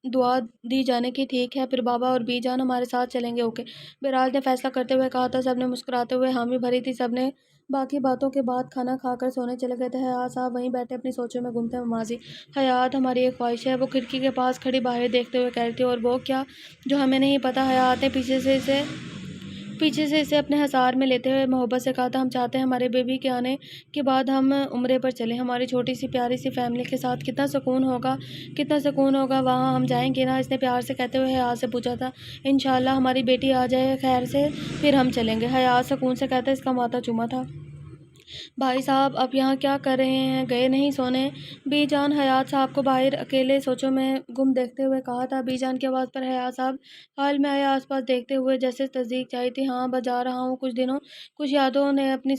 Speaker 1: دعا دی جانے کی، ٹھیک ہے پھر بابا اور بی جان ہمارے ساتھ چلیں گے، اوکے؟ براج نے فیصلہ کرتے ہوئے کہا تھا۔ سب نے مسکراتے ہوئے حامی بھری تھی، سب نے باقی باتوں کے بعد کھانا کھا کر سونے چلے گئے تھے۔ حیات صاحب وہیں بیٹھے اپنی سوچوں میں گم تھے۔ ماضی حیات، ہماری ایک خواہش ہے، وہ کھڑکی کے پاس کھڑی باہر دیکھتے ہوئے کہہ رہی تھی، اور وہ کیا جو ہمیں نہیں پتہ؟ حیات نے پیچھے سے اسے پیچھے سے اسے اپنے حصار میں لیتے ہوئے محبت سے کہا تھا، ہم چاہتے ہیں ہمارے بیبی کے آنے کے بعد ہم عمرے پر چلیں، ہماری چھوٹی سی پیاری سی فیملی کے ساتھ کتنا سکون ہوگا، کتنا سکون ہوگا، وہاں ہم جائیں گے نا۔ اس نے پیار سے کہتے ہوئے حیات سے پوچھا تھا، انشاءاللہ ہماری بیٹی آ جائے خیر سے پھر ہم چلیں گے۔ حیات سکون سے کہتا اس کا ماتھا چوما تھا۔ بھائی صاحب آپ یہاں کیا کر رہے ہیں، گئے نہیں سونے؟ بی جان حیات صاحب کو باہر اکیلے سوچوں میں گم دیکھتے ہوئے کہا تھا۔ بی جان کی آواز پر حیات صاحب حال میں آئے، آس پاس دیکھتے ہوئے جیسے تصدیق چاہی تھی۔ ہاں بس جا رہا ہوں، کچھ یادوں نے اپنی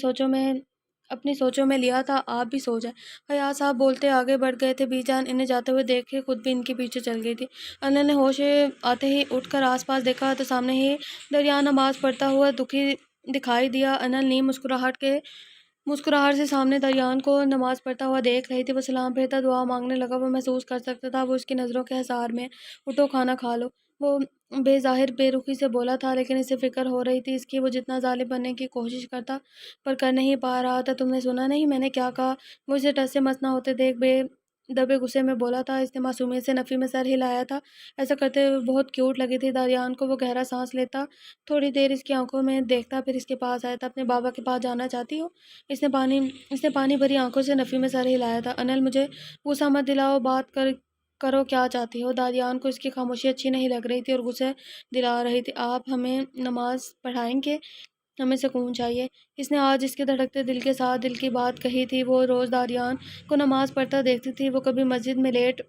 Speaker 1: سوچوں میں لیا تھا، آپ بھی سو جائیں۔ حیات صاحب بولتے آگے بڑھ گئے تھے۔ بی جان انہیں جاتے ہوئے دیکھ کے خود بھی ان کے پیچھے چل گئی تھی۔ انل نے ہوش آتے ہی اٹھ کر آس پاس دیکھا تو سامنے ہی دریا نماز پڑھتا ہوا دکھی دکھائی دیا۔ انل نیم مسکراہٹ سے سامنے دریان کو نماز پڑھتا ہوا دیکھ رہی تھی۔ وہ سلام پھیرتا دعا مانگنے لگا۔ وہ محسوس کر سکتا تھا وہ اس کی نظروں کے حصار میں۔ اٹھو کھانا کھا لو، وہ بے ظاہر بے رخی سے بولا تھا، لیکن اسے فکر ہو رہی تھی اس کی۔ وہ جتنا ظالم بننے کی کوشش کرتا پر کر نہیں پا رہا تھا۔ تم نے سنا نہیں میں نے کیا کہا؟ وہ اسے ٹس سے مس نہ ہوتے دیکھ بے دبے غصے میں بولا تھا۔ اس نے معصومیت سے نفی میں سر ہلایا تھا، ایسا کرتے ہوئے بہت کیوٹ لگی تھی دریان کو۔ وہ گہرا سانس لیتا، تھوڑی دیر اس کی آنکھوں میں دیکھتا، پھر اس کے پاس آیا تھا۔ اپنے بابا کے پاس جانا چاہتی ہو؟ اس نے پانی بھری آنکھوں سے نفی میں سر ہلایا تھا۔ انل مجھے غصہ مت دلاؤ، بات کرو کیا چاہتی ہو؟ دریان کو اس کی خاموشی اچھی نہیں لگ رہی تھی اور غصے دلا رہی تھی۔ آپ ہمیں نماز پڑھائیں گے؟ ہمیں سکون چاہیے۔ اس نے آج اس کے دھڑکتے دل کے ساتھ دل کی بات کہی تھی۔ وہ روز دریان کو نماز پڑھتا دیکھتی تھی، وہ کبھی مسجد میں لیٹ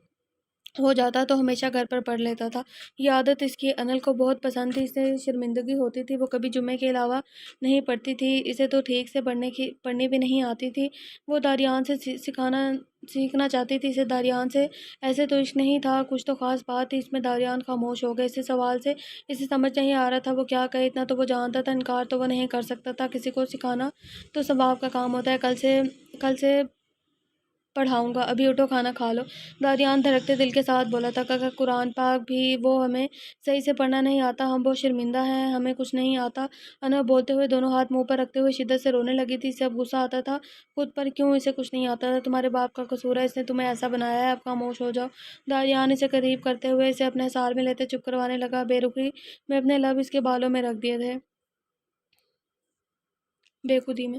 Speaker 1: ہو جاتا تو ہمیشہ گھر پر پڑھ لیتا تھا۔ یہ عادت اس کی انل کو بہت پسند تھی، اس سے شرمندگی ہوتی تھی۔ وہ کبھی جمعے کے علاوہ نہیں پڑھتی تھی، اسے تو ٹھیک سے پڑھنی بھی نہیں آتی تھی۔ وہ دریان سے سیکھنا چاہتی تھی اسے دریان سے۔ ایسے تو عشق نہیں تھا، کچھ تو خاص بات تھی اس میں۔ دریان خاموش ہو گئے اس سوال سے، اسے سمجھ نہیں آ رہا تھا وہ کیا کہے۔ اتنا تو وہ جانتا تھا انکار تو وہ نہیں کر سکتا تھا، کسی کو سکھانا تو ثواب کا کام ہوتا ہے۔ کل سے پڑھاؤں گا، ابھی اٹھو کھانا کھا لو، دریان دھڑکتے دل کے ساتھ بولا تھا۔ کہ قرآن پاک بھی وہ ہمیں صحیح سے پڑھنا نہیں آتا، ہم بہت شرمندہ ہیں، ہمیں کچھ نہیں آتا۔ انل بولتے ہوئے دونوں ہاتھ منہ پر رکھتے ہوئے شدت سے رونے لگی تھی۔ اسے اب غصہ آتا تھا خود پر، کیوں اسے کچھ نہیں آتا تھا؟ تمہارے باپ کا قصور ہے، اس نے تمہیں ایسا بنایا ہے، اب خاموش ہو جاؤ۔ دریان اسے قریب کرتے ہوئے اسے اپنے حصار میں لیتے چپ کروانے لگا۔ بے رخی میں اپنے لب اس کے بالوں میں رکھ دیے تھے۔ بے خودی میں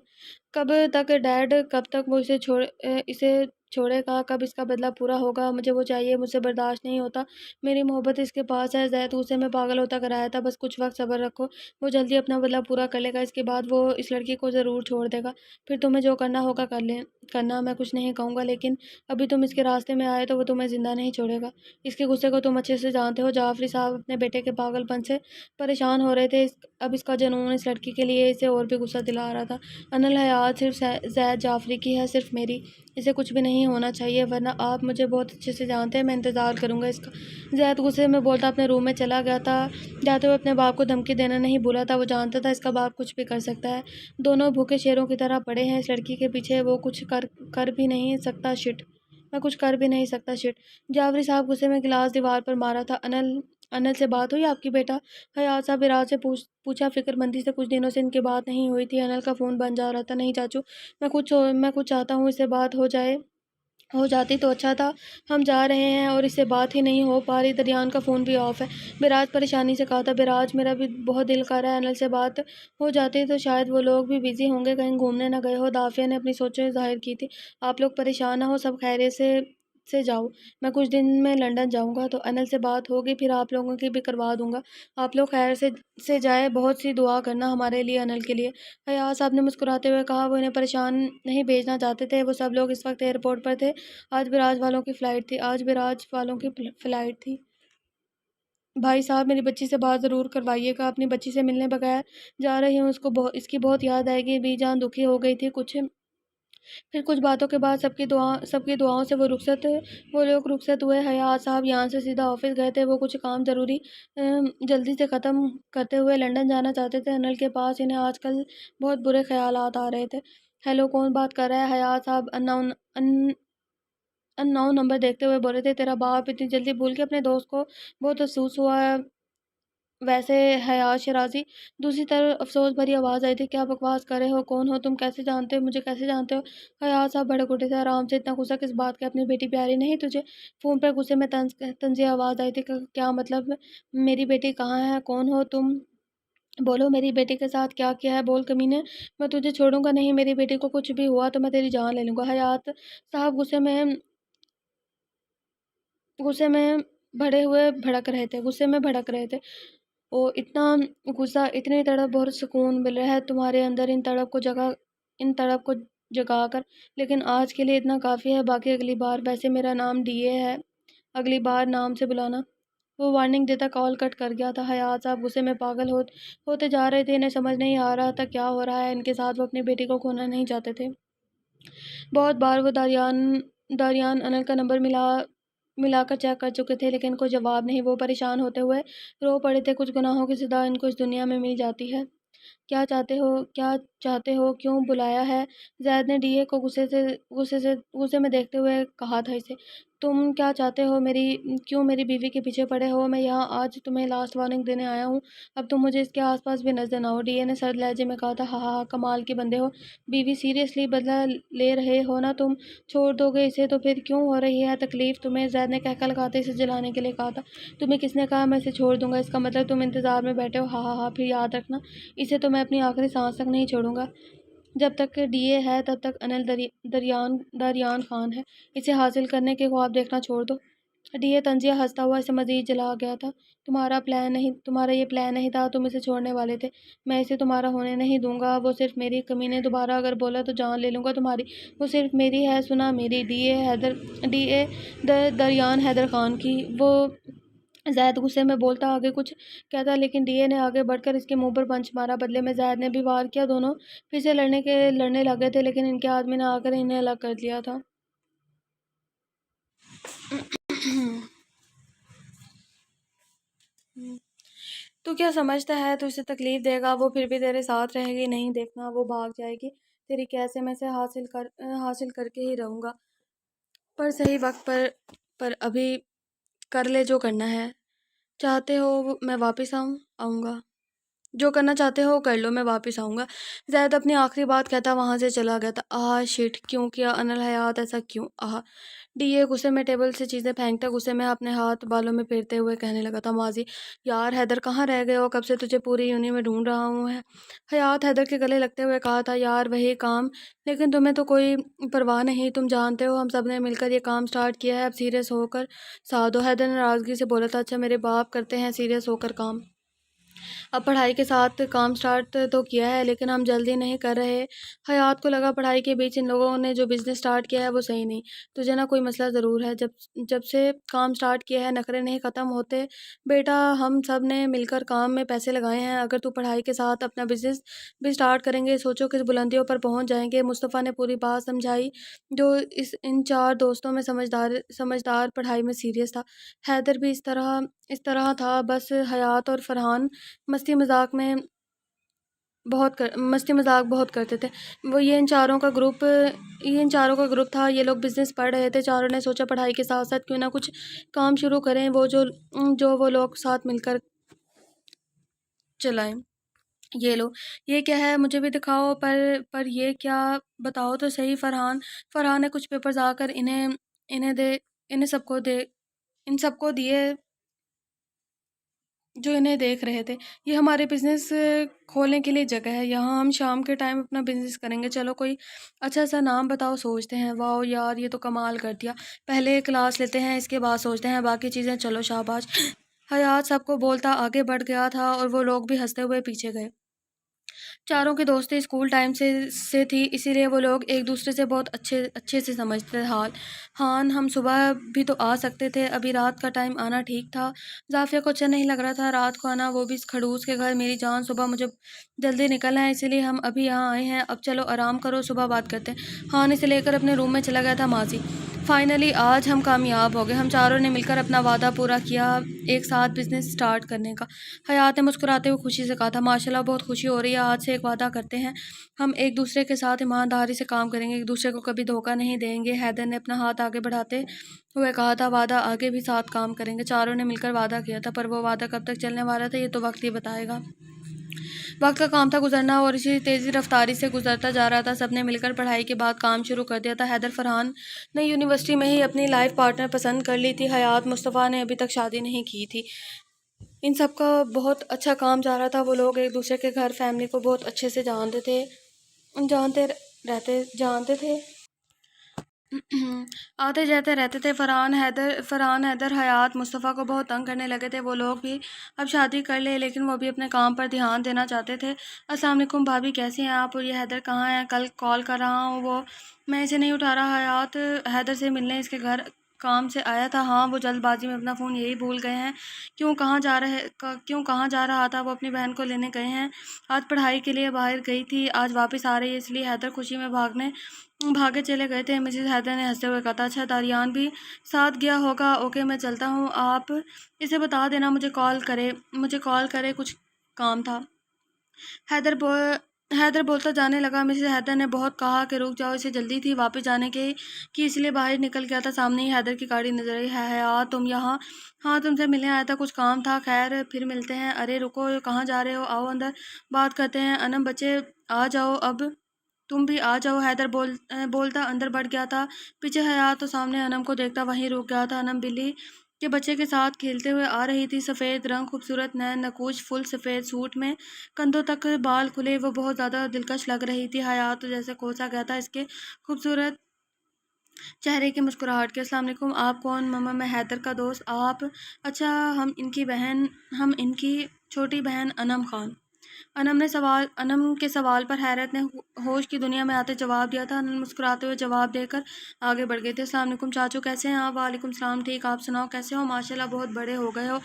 Speaker 1: کب تک ڈیڈ، کب تک وہ اسے چھوڑے گا؟ کب اس کا بدلہ پورا ہوگا؟ مجھے وہ چاہیے، مجھ سے برداشت نہیں ہوتا، میری محبت اس کے پاس ہے۔ زید غصے میں پاگل ہوتا کر آیا تھا، بس کچھ وقت صبر رکھو، وہ جلدی اپنا بدلہ پورا کر لے گا، اس کے بعد وہ اس لڑکی کو ضرور چھوڑ دے گا، پھر تمہیں جو کرنا ہوگا کرنا، میں کچھ نہیں کہوں گا، لیکن ابھی تم اس کے راستے میں آئے تو وہ تمہیں زندہ نہیں چھوڑے گا۔ اس کے غصے کو تم اچھے سے جانتے ہو۔ جعفری صاحب اپنے بیٹے کے پاگل پن سے پریشان ہو رہے تھے، اب اس کا جنون اس لڑکی کے لیے اسے اور بھی غصہ دلا رہا تھا۔ انل حیات صرف زید جعفری کی ہے، صرف میری، اسے کچھ بھی نہیں ہونا چاہیے، ورنہ آپ مجھے بہت اچھے سے جانتے ہیں، میں انتظار کروں گا اس کا۔ زید غصے میں بولتا اپنے روم میں چلا گیا تھا، جاتے ہوئے اپنے باپ کو دھمکی دینا نہیں بھولا تھا۔ وہ جانتا تھا اس کا باپ کچھ بھی کر سکتا ہے، دونوں بھوکے شیروں کی طرح پڑے ہیں اس لڑکی کے پیچھے، وہ کچھ کر بھی نہیں سکتا۔ شٹ، میں کچھ کر بھی نہیں سکتا، شٹ۔ جعفری صاحب غصے میں گلاس دیوار پر مارا تھا۔ انل سے بات ہوئی آپ کی بیٹا؟ حیات صاحب اراد سے پوچھا، فکر مندی سے، کچھ دنوں سے ان کی بات نہیں ہوئی تھی۔ انل کا فون بند جا رہا تھا۔ نہیں چاچو، میں کچھ چاہتا ہوں، اس سے بات ہو جاتی تو اچھا تھا، ہم جا رہے ہیں اور اس سے بات ہی نہیں ہو پا رہی۔ دریان کا فون بھی آف ہے، بیراج پریشانی سے کہا تھا۔ بیراج میرا بھی بہت دل کر رہا ہے، انل سے بات ہو جاتی تو شاید وہ لوگ بھی بزی ہوں گے، کہیں گھومنے نہ گئے ہو۔ دافیہ نے اپنی سوچیں ظاہر کی تھی۔ آپ لوگ پریشان نہ ہو، سب خیریت سے جاؤ، میں کچھ دن میں لندن جاؤں گا تو انل سے بات ہوگی، پھر آپ لوگوں کی بھی کروا دوں گا۔ آپ لوگ خیر سے جائے، بہت سی دعا کرنا ہمارے لیے، انل کے لیے۔ حیات صاحب نے مسکراتے ہوئے کہا وہ انہیں پریشان نہیں بھیجنا چاہتے تھے، وہ سب لوگ اس وقت ایئرپورٹ پر تھے، آج بیراج والوں کی فلائٹ تھی۔ بھائی صاحب میری بچی سے بات ضرور کروائیے گا، اپنی بچی سے ملنے بغیر جا رہی ہوں، اس کی بہت یاد آئے گی۔ بی جان دکھی ہو گئی تھی پھر کچھ باتوں کے بعد سب کی دعاؤں سے وہ لوگ رخصت ہوئے۔ حیات صاحب یہاں سے سیدھا آفس گئے تھے، وہ کچھ کام ضروری جلدی سے ختم کرتے ہوئے لندن جانا چاہتے تھے۔ انل کے پاس انہیں آج کل بہت برے خیالات آ رہے تھے۔ ہیلو، کون بات کر رہا ہے؟ حیات صاحب ان نون نمبر دیکھتے ہوئے بولے تھے، تیرا باپ اتنی جلدی بھول کے اپنے دوست کو؟ بہت افسوس ہوا ہے ویسے حیات شیرازی۔ دوسری طرف افسوس بھری آواز آئی تھی، کیا بکواس کر رہے ہو؟ کون ہو تم؟ کیسے جانتے ہو مجھے؟ کیسے جانتے ہو؟ حیات صاحب بھڑک اٹھے تھے آرام سے، اتنا غصہ کس بات کا؟ اپنی بیٹی پیاری نہیں تجھے؟ فون پر غصے میں طنزیہ آواز آئی تھی، کیا مطلب؟ میری بیٹی کہاں ہے؟ کون ہو تم؟ بولو میری بیٹی کے ساتھ کیا کیا ہے، بول کمینے، میں تجھے چھوڑوں گا نہیں، میری بیٹی کو کچھ بھی ہوا تو میں تیری جان لے لوں گا۔ حیات صاحب غصے میں بھڑک رہے تھے۔ او اتنا غصہ، اتنی تڑپ اور سکون مل رہا ہے تمہارے اندر ان تڑپ کو جگا کر، لیکن آج کے لیے اتنا کافی ہے، باقی اگلی بار، ویسے میرا نام ڈی اے ہے، اگلی بار نام سے بلانا۔ وہ وارننگ دیتا کال کٹ کر گیا تھا۔ حیات صاحب غصے میں پاگل ہوتے جا رہے تھے، انہیں سمجھ نہیں آ رہا تھا کیا ہو رہا ہے ان کے ساتھ۔ وہ اپنی بیٹی کو کھونا نہیں چاہتے تھے۔ بہت بار وہ داریان انل کا نمبر ملا کر چیک کر چکے تھے، لیکن کوئی جواب نہیں۔ وہ پریشان ہوتے ہوئے رو پڑے تھے، کچھ گناہوں کی سزا ان کو اس دنیا میں مل جاتی ہے۔ کیا چاہتے ہو، کیوں بلایا ہے؟ زید نے ڈی اے کو غصے میں دیکھتے ہوئے کہا تھا اسے۔ تم کیا چاہتے ہو؟ کیوں میری بیوی کے پیچھے پڑے ہو؟ میں یہاں آج تمہیں لاسٹ وارننگ دینے آیا ہوں، اب تم مجھے اس کے آس پاس بھی نظر نہ ہو۔ ڈی اے نے سرد لہجے میں کہا تھا۔ ہاں کمال کے بندے ہو، بیوی سیریسلی بدلہ لے رہے ہو نا تم؟ چھوڑ دو گے اسے تو پھر کیوں ہو رہی ہے تکلیف تمہیں؟ زید نے کہہ لگاتے اسے جلانے کے لیے کہا تھا۔ تمہیں کس نے کہا میں اسے چھوڑ دوں گا؟ اس کا مطلب تم انتظار میں بیٹھے ہو؟ ہاں پھر یاد رکھنا، اسے تو میں اپنی آخری سانس تک نہیں چھوڑوں گا۔ جب تک ڈی اے ہے تب تک انل دریان خان ہے، اسے حاصل کرنے کے خواب دیکھنا چھوڑ دو۔ ڈی اے طنزیہ ہنستا ہوا اسے مزید جلا گیا تھا۔ تمہارا یہ پلان نہیں تھا، تم اسے چھوڑنے والے تھے، میں اسے تمہارا ہونے نہیں دوں گا۔ وہ صرف میری کمینے، دوبارہ اگر بولا تو جان لے لوں گا تمہاری۔ وہ صرف میری ہے، سنا میری؟ ڈی اے دریان حیدر خان کی۔ وہ زید غصے میں بولتا، آگے کچھ کہتا، لیکن ڈی اے نے آگے بڑھ کر اس کے منہ پر پنچ مارا۔ بدلے میں زید نے بھی وار کیا۔ دونوں پھر سے لڑنے لگے تھے، لیکن ان کے آدمی نے آ کر انہیں الگ کر دیا تھا۔ تو کیا سمجھتا ہے تو اسے تکلیف دے گا، وہ پھر بھی تیرے ساتھ رہے گی؟ نہیں، دیکھنا وہ بھاگ جائے گی تیری قید سے، میں اسے حاصل کر کے ہی رہوں گا، پر صحیح وقت پر ابھی کر لے جو کرنا ہے۔ چاہتے ہو میں واپس آؤں گا؟ جو کرنا چاہتے ہو کر لو، میں واپس آؤں گا۔ زید اپنی آخری بات کہتا وہاں سے چلا گیا تھا۔ شٹ، کیوں کیا انل؟ حیات ایسا کیوں؟ ڈی اے غصے میں ٹیبل سے چیزیں پھینکتا غصے میں اپنے ہاتھ بالوں میں پھیرتے ہوئے کہنے لگا تھا، ماضی یار حیدر کہاں رہ گئے ہو؟ کب سے تجھے پوری یونی میں ڈھونڈ رہا ہوں۔ حیات حیدر کے گلے لگتے ہوئے کہا تھا، یار وہی کام، لیکن تمہیں تو کوئی پرواہ نہیں، تم جانتے ہو ہم سب نے مل کر یہ کام سٹارٹ کیا ہے، اب سیریس ہو کر ساتھ دو۔ حیدر ناراضگی سے بولا تھا، اچھا میرے باپ کرتے ہیں سیریس ہو کر کام، اب پڑھائی کے ساتھ کام سٹارٹ تو کیا ہے، لیکن ہم جلدی نہیں کر رہے۔ حیات کو لگا پڑھائی کے بیچ ان لوگوں نے جو بزنس سٹارٹ کیا ہے وہ صحیح نہیں، تجھے نا کوئی مسئلہ ضرور ہے، جب سے کام سٹارٹ کیا ہے نخرے نہیں ختم ہوتے بیٹا، ہم سب نے مل کر کام میں پیسے لگائے ہیں، اگر تو پڑھائی کے ساتھ اپنا بزنس بھی سٹارٹ کریں گے، سوچو کس بلندیوں پر پہنچ جائیں گے۔ مصطفیٰ نے پوری بات سمجھائی جو ان چار دوستوں میں سمجھدار پڑھائی میں سیریس تھا۔ حیدر بھی اس طرح تھا، بس حیات اور فرحان مستی مذاق بہت کرتے تھے۔ یہ ان چاروں کا گروپ تھا، یہ لوگ بزنس پڑھ رہے تھے، چاروں نے سوچا پڑھائی کے ساتھ ساتھ کیوں نہ کچھ کام شروع کریں، وہ لوگ ساتھ مل کر چلائیں۔ یہ لو، یہ کیا ہے؟ مجھے بھی دکھاؤ۔ پر یہ کیا؟ بتاؤ تو صحیح۔ فرحان نے کچھ پیپرز آ کر ان سب کو دیے جو انہیں دیکھ رہے تھے۔ یہ ہمارے بزنس کھولنے کے لیے جگہ ہے، یہاں ہم شام کے ٹائم اپنا بزنس کریں گے، چلو کوئی اچھا سا نام بتاؤ، سوچتے ہیں۔ واو یار، یہ تو کمال کر دیا، پہلے کلاس لیتے ہیں، اس کے بعد سوچتے ہیں باقی چیزیں، چلو شاباش۔ حیات سب کو بولتا آگے بڑھ گیا تھا اور وہ لوگ بھی ہنستے ہوئے پیچھے گئے۔ چاروں کی دوستی اسکول ٹائم سے تھی، اسی لیے وہ لوگ ایک دوسرے سے بہت اچھے سے سمجھتے ہم صبح بھی تو آ سکتے تھے، ابھی رات کا ٹائم آنا ٹھیک تھا۔ زافیہ کو اچھا نہیں لگ رہا تھا رات کو آنا، وہ بھی اس کھڑوس کے گھر۔ میری جان، صبح مجھے جلدی نکلنا ہے، اسی لیے ہم ابھی یہاں آئے ہیں، اب چلو آرام کرو، صبح بات کرتے ہیں۔ ہان اسے لے کر اپنے روم میں چلا گیا تھا۔ ماضی، فائنلی آج ہم کامیاب ہو گئے، ہم چاروں نے مل کر اپنا وعدہ پورا کیا ایک ساتھ بزنس سٹارٹ کرنے کا۔ حیات نے مسکراتے ہوئے خوشی سے کہا تھا، ماشاءاللہ بہت خوشی ہو رہی ہے، آج سے ایک وعدہ کرتے ہیں، ہم ایک دوسرے کے ساتھ ایمانداری سے کام کریں گے، ایک دوسرے کو کبھی دھوکہ نہیں دیں گے۔ حیدر نے اپنا ہاتھ آگے بڑھاتے ہوئے کہا تھا، وعدہ، آگے بھی ساتھ کام کریں گے۔ چاروں نے مل کر وعدہ کیا تھا، پر وہ وعدہ کب تک چلنے والا تھا یہ تو وقت ہی بتائے گا۔ وقت کا کام تھا گزرنا اور اسی تیزی رفتاری سے گزرتا جا رہا تھا۔ سب نے مل کر پڑھائی کے بعد کام شروع کر دیا تھا۔ حیدر فرحان نے یونیورسٹی میں ہی اپنی لائف پارٹنر پسند کر لی تھی، حیات مصطفیٰ نے ابھی تک شادی نہیں کی تھی۔ ان سب کا بہت اچھا کام جا رہا تھا، وہ لوگ ایک دوسرے کے گھر فیملی کو بہت اچھے سے جانتے تھے آتے جاتے رہتے تھے۔ فرحان حیدر حیات مصطفیٰ کو بہت تنگ کرنے لگے تھے، وہ لوگ بھی اب شادی کر لے لیکن وہ بھی اپنے کام پر دھیان دینا چاہتے تھے۔ السلام علیکم بھابھی، کیسی ہیں آپ؟ اور یہ حیدر کہاں ہیں؟ کل کال کر رہا ہوں میں اسے نہیں اٹھا رہا۔ حیات حیدر سے ملنے اس کے گھر کام سے آیا تھا۔ ہاں، وہ جلد بازی میں اپنا فون یہی بھول گئے ہیں۔ کیوں کہاں جا رہا تھا؟ وہ اپنی بہن کو لینے گئے ہیں، آج پڑھائی کے لیے باہر گئی تھی، آج واپس آ رہی ہے، اس لیے حیدر خوشی میں بھاگے چلے گئے تھے۔ مسز حیدر نے ہنستے ہوئے کہا، اچھا داریان بھی ساتھ گیا ہوگا؟ اوکے، میں چلتا ہوں، آپ اسے بتا دینا مجھے کال کرے، کچھ کام تھا۔ حیدر بولتا جانے لگا۔ مسز حیدر نے بہت کہا کہ رک جاؤ، اسے جلدی تھی واپس جانے کی اس لیے باہر نکل گیا تھا۔ سامنے ہی حیدر کی گاڑی نظر آئی۔ ہے حیات، تم یہاں؟ ہاں، تم سے ملنے آیا تھا، کچھ کام تھا، خیر پھر ملتے ہیں۔ ارے رکو، کہاں جا رہے ہو؟ آؤ اندر بات کرتے ہیں۔ انم بچے آ جاؤ، اب تم بھی آ جاؤ، حیدر بولتا اندر بڑھ گیا تھا۔ پیچھے حیات تو سامنے انم کو دیکھتا وہیں رک گیا تھا۔ انم بلی کے بچے کے ساتھ کھیلتے ہوئے آ رہی تھی، سفید رنگ، خوبصورت نین نقوش فل سفید سوٹ میں، کندھوں تک بال کھلے، وہ بہت زیادہ دلکش لگ رہی تھی۔ حیات تو جیسے کوسا گیا تھا اس کے خوبصورت چہرے کی مسکراہٹ کے۔ السلام علیکم، آپ کون؟ مما، میں حیدر کا دوست۔ آپ؟ اچھا، ہم ان کی چھوٹی بہن انم خان۔ انم کے سوال پر حیرت نے ہوش کی دنیا میں آتے جواب دیا تھا۔ انم مسکراتے ہوئے جواب دے کر آگے بڑھ گئے تھے۔ السلام علیکم چاچو، کیسے ہیں آپ؟ وعلیکم السلام، ٹھیک، آپ سناؤ کیسے ہو؟ ماشاءاللہ بہت بڑے ہو گئے ہو۔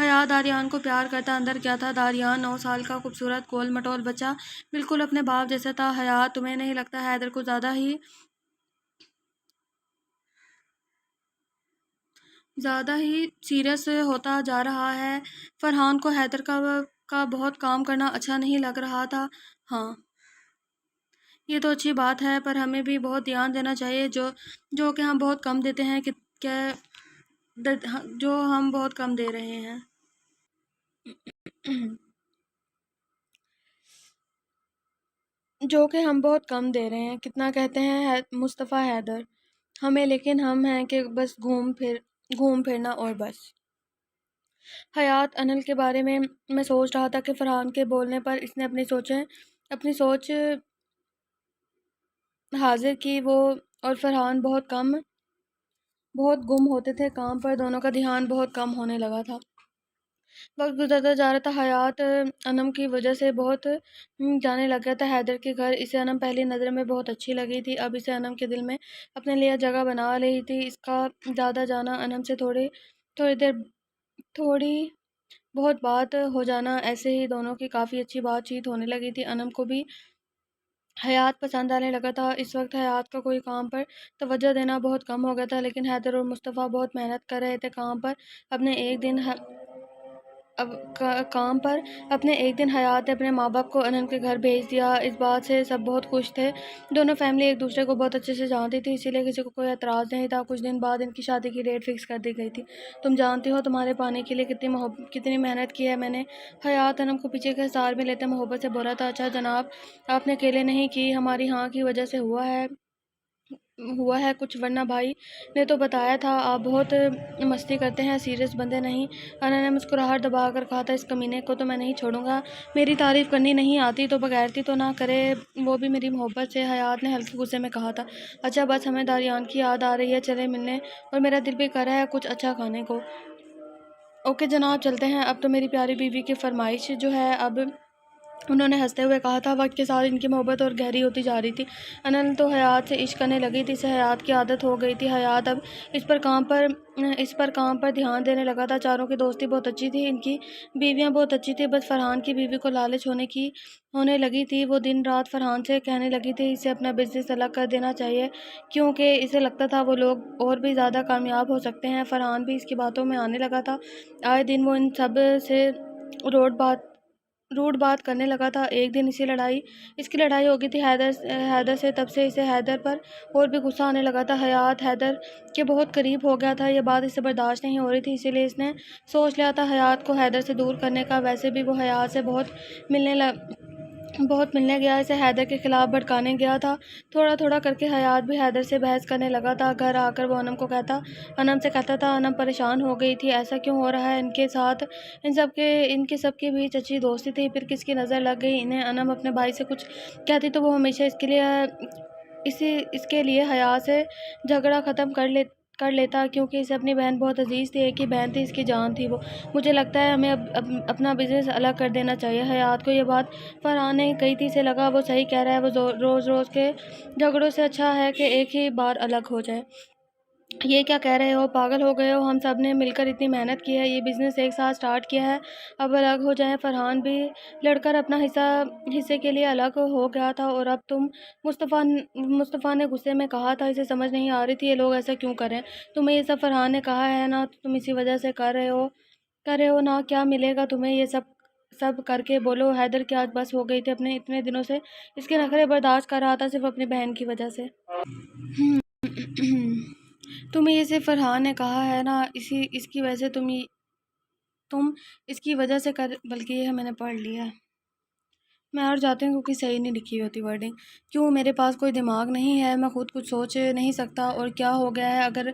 Speaker 1: حیات داریان کو پیار کرتا اندر گیا تھا۔ داریان 9 سال کا خوبصورت گول مٹول بچہ، بالکل اپنے باپ جیسا تھا۔ حیات، تمہیں نہیں لگتا حیدر کو زیادہ ہی سیریس ہوتا جا رہا ہے؟ فرحان کو حیدر کا بہت کام کرنا اچھا نہیں لگ رہا تھا۔ ہاں، یہ تو اچھی بات ہے، پر ہمیں بھی بہت دھیان دینا چاہیے جو کہ ہم بہت کم دیتے ہیں جو ہم بہت کم دے رہے ہیں۔ کتنا کہتے ہیں مصطفیٰ حیدر ہمیں، لیکن ہم ہیں کہ بس گھوم پھرنا اور بس۔ حیات انل کے بارے میں سوچ رہا تھا کہ فرحان کے بولنے پر اس نے اپنی سوچ حاضر کی۔ وہ اور فرحان بہت گم ہوتے تھے کام پر، دونوں کا دھیان بہت کم ہونے لگا تھا۔ وقت گزرتا جا رہا تھا۔ حیات انم کی وجہ سے بہت جانے لگ گیا تھا حیدر کے گھر۔ اسے انم پہلی نظر میں بہت اچھی لگی تھی، اب اسے انم کے دل میں اپنے لیے جگہ بنا رہی تھی۔ اس کا زیادہ جانا، انم سے تھوڑی بہت بات ہو جانا، ایسے ہی دونوں کی کافی اچھی بات چیت ہونے لگی تھی۔ انم کو بھی حیات پسند آنے لگا تھا۔ اس وقت حیات کا کوئی کام پر توجہ دینا بہت کم ہو گیا تھا، لیکن حیدر اور مصطفیٰ بہت محنت کر رہے تھے کام پر۔ اپنے ایک دن حیات نے اپنے ماں باپ کو انم کے گھر بھیج دیا۔ اس بات سے سب بہت خوش تھے، دونوں فیملی ایک دوسرے کو بہت اچھے سے جانتی تھی، اسی لیے کسی کو کوئی اعتراض نہیں تھا۔ کچھ دن بعد ان کی شادی کی ڈیٹ فکس کر دی گئی تھی۔ تم جانتی ہو تمہارے پانے کے لیے کتنی محنت کی ہے میں نے؟ حیات انم کو پیچھے کے حصار میں لیتے محبت سے بولا تھا۔ اچھا جناب، آپ نے اکیلے نہیں کی، ہماری ہاں کی وجہ سے ہوا ہے کچھ، ورنہ بھائی نے تو بتایا تھا آپ بہت مستی کرتے ہیں، سیریس بندے نہیں۔ انل نے مسکراہٹ دبا کر کہا تھا، اس کمینے کو تو میں نہیں چھوڑوں گا، میری تعریف کرنی نہیں آتی تو بغیرتی تو نہ کرے، وہ بھی میری محبت سے۔ حیات نے ہلکے غصے میں کہا تھا، اچھا بس ہمیں داریان کی یاد آ رہی ہے، چلے ملنے، اور میرا دل بھی کر رہا ہے کچھ اچھا کھانے کو۔ اوکے جناب، چلتے ہیں، اب تو میری پیاری بیوی کی فرمائش جو ہے اب، انہوں نے ہنستے ہوئے کہا تھا۔ وقت کے ساتھ ان کی محبت اور گہری ہوتی جا رہی تھی۔ انل تو حیات سے عشق کرنے لگی تھی، اسے حیات کی عادت ہو گئی تھی۔ حیات اب اس پر کام پر دھیان دینے لگا تھا۔ چاروں کی دوستی بہت اچھی تھی، ان کی بیویاں بہت اچھی تھیں، بس فرحان کی بیوی کو لالچ ہونے لگی تھی۔ وہ دن رات فرحان سے کہنے لگی تھی اسے اپنا بزنس الگ کر دینا چاہیے، کیونکہ اسے لگتا تھا وہ لوگ اور بھی زیادہ کامیاب ہو سکتے ہیں۔ فرحان بھی اس کی باتوں میں آنے لگا تھا، آئے دن وہ ان سب سے روڈ بات کرنے لگا تھا۔ ایک دن اس کی لڑائی ہو گئی تھی حیدر سے، تب سے اسے حیدر پر اور بھی غصہ آنے لگا تھا۔ حیات حیدر کے بہت قریب ہو گیا تھا، یہ بات اسے برداشت نہیں ہو رہی تھی، اسی لیے اس نے سوچ لیا تھا حیات کو حیدر سے دور کرنے کا۔ ویسے بھی وہ حیات سے بہت بہت ملنے گیا، اسے حیدر کے خلاف بھڑکانے گیا تھا۔ تھوڑا تھوڑا کر کے حیات بھی حیدر سے بحث کرنے لگا تھا۔ گھر آ کر وہ انم سے کہتا تھا، انم پریشان ہو گئی تھی، ایسا کیوں ہو رہا ہے ان کے ساتھ؟ ان کے سب کے بیچ اچھی دوستی تھی، پھر کس کی نظر لگ گئی انہیں؟ انم اپنے بھائی سے کچھ کہتی تو وہ ہمیشہ اس کے لیے حیات سے جھگڑا ختم کر لیتا، کیونکہ اسے اپنی بہن بہت عزیز تھی، ایک ہی بہن تھی، اس کی جان تھی وہ۔ مجھے لگتا ہے ہمیں اپنا بزنس الگ کر دینا چاہیے۔ حیات کو یہ بات فرحان نے کہی تھی، اسے لگا وہ صحیح کہہ رہا ہے، وہ روز روز کے جھگڑوں سے اچھا ہے کہ ایک ہی بار الگ ہو جائے۔ یہ کیا کہہ رہے ہو؟ پاگل ہو گئے ہو؟ ہم سب نے مل کر اتنی محنت کی ہے، یہ بزنس ایک ساتھ سٹارٹ کیا ہے، اب الگ ہو جائیں۔ فرحان بھی لڑ کر اپنا حصے کے لیے الگ ہو گیا تھا، اور اب مصطفیٰ نے غصے میں کہا تھا، اسے سمجھ نہیں آ رہی تھی یہ لوگ ایسا کیوں کر رہے ہیں۔ تمہیں یہ سب فرحان نے کہا ہے نا، تو تم اسی وجہ سے کر رہے ہو نا؟ کیا ملے گا تمہیں یہ سب کر کے؟ بولو حیدر کی آج بس ہو گئی تھی، اپنے اتنے دنوں سے اس کے نخرے برداشت کر رہا تھا، صرف اپنی بہن کی وجہ سے۔ تمہیں یہ صرف فرحان نے کہا ہے نا، اس کی وجہ سے تم اس کی وجہ سے بلکہ یہ میں نے پڑھ لیا ہے، میں اور جاتی ہوں کیونکہ صحیح نہیں لکھی ہوتی ورڈنگ۔ کیوں؟ میرے پاس کوئی دماغ نہیں ہے؟ میں خود کچھ سوچ نہیں سکتا؟ اور کیا ہو گیا ہے؟ اگر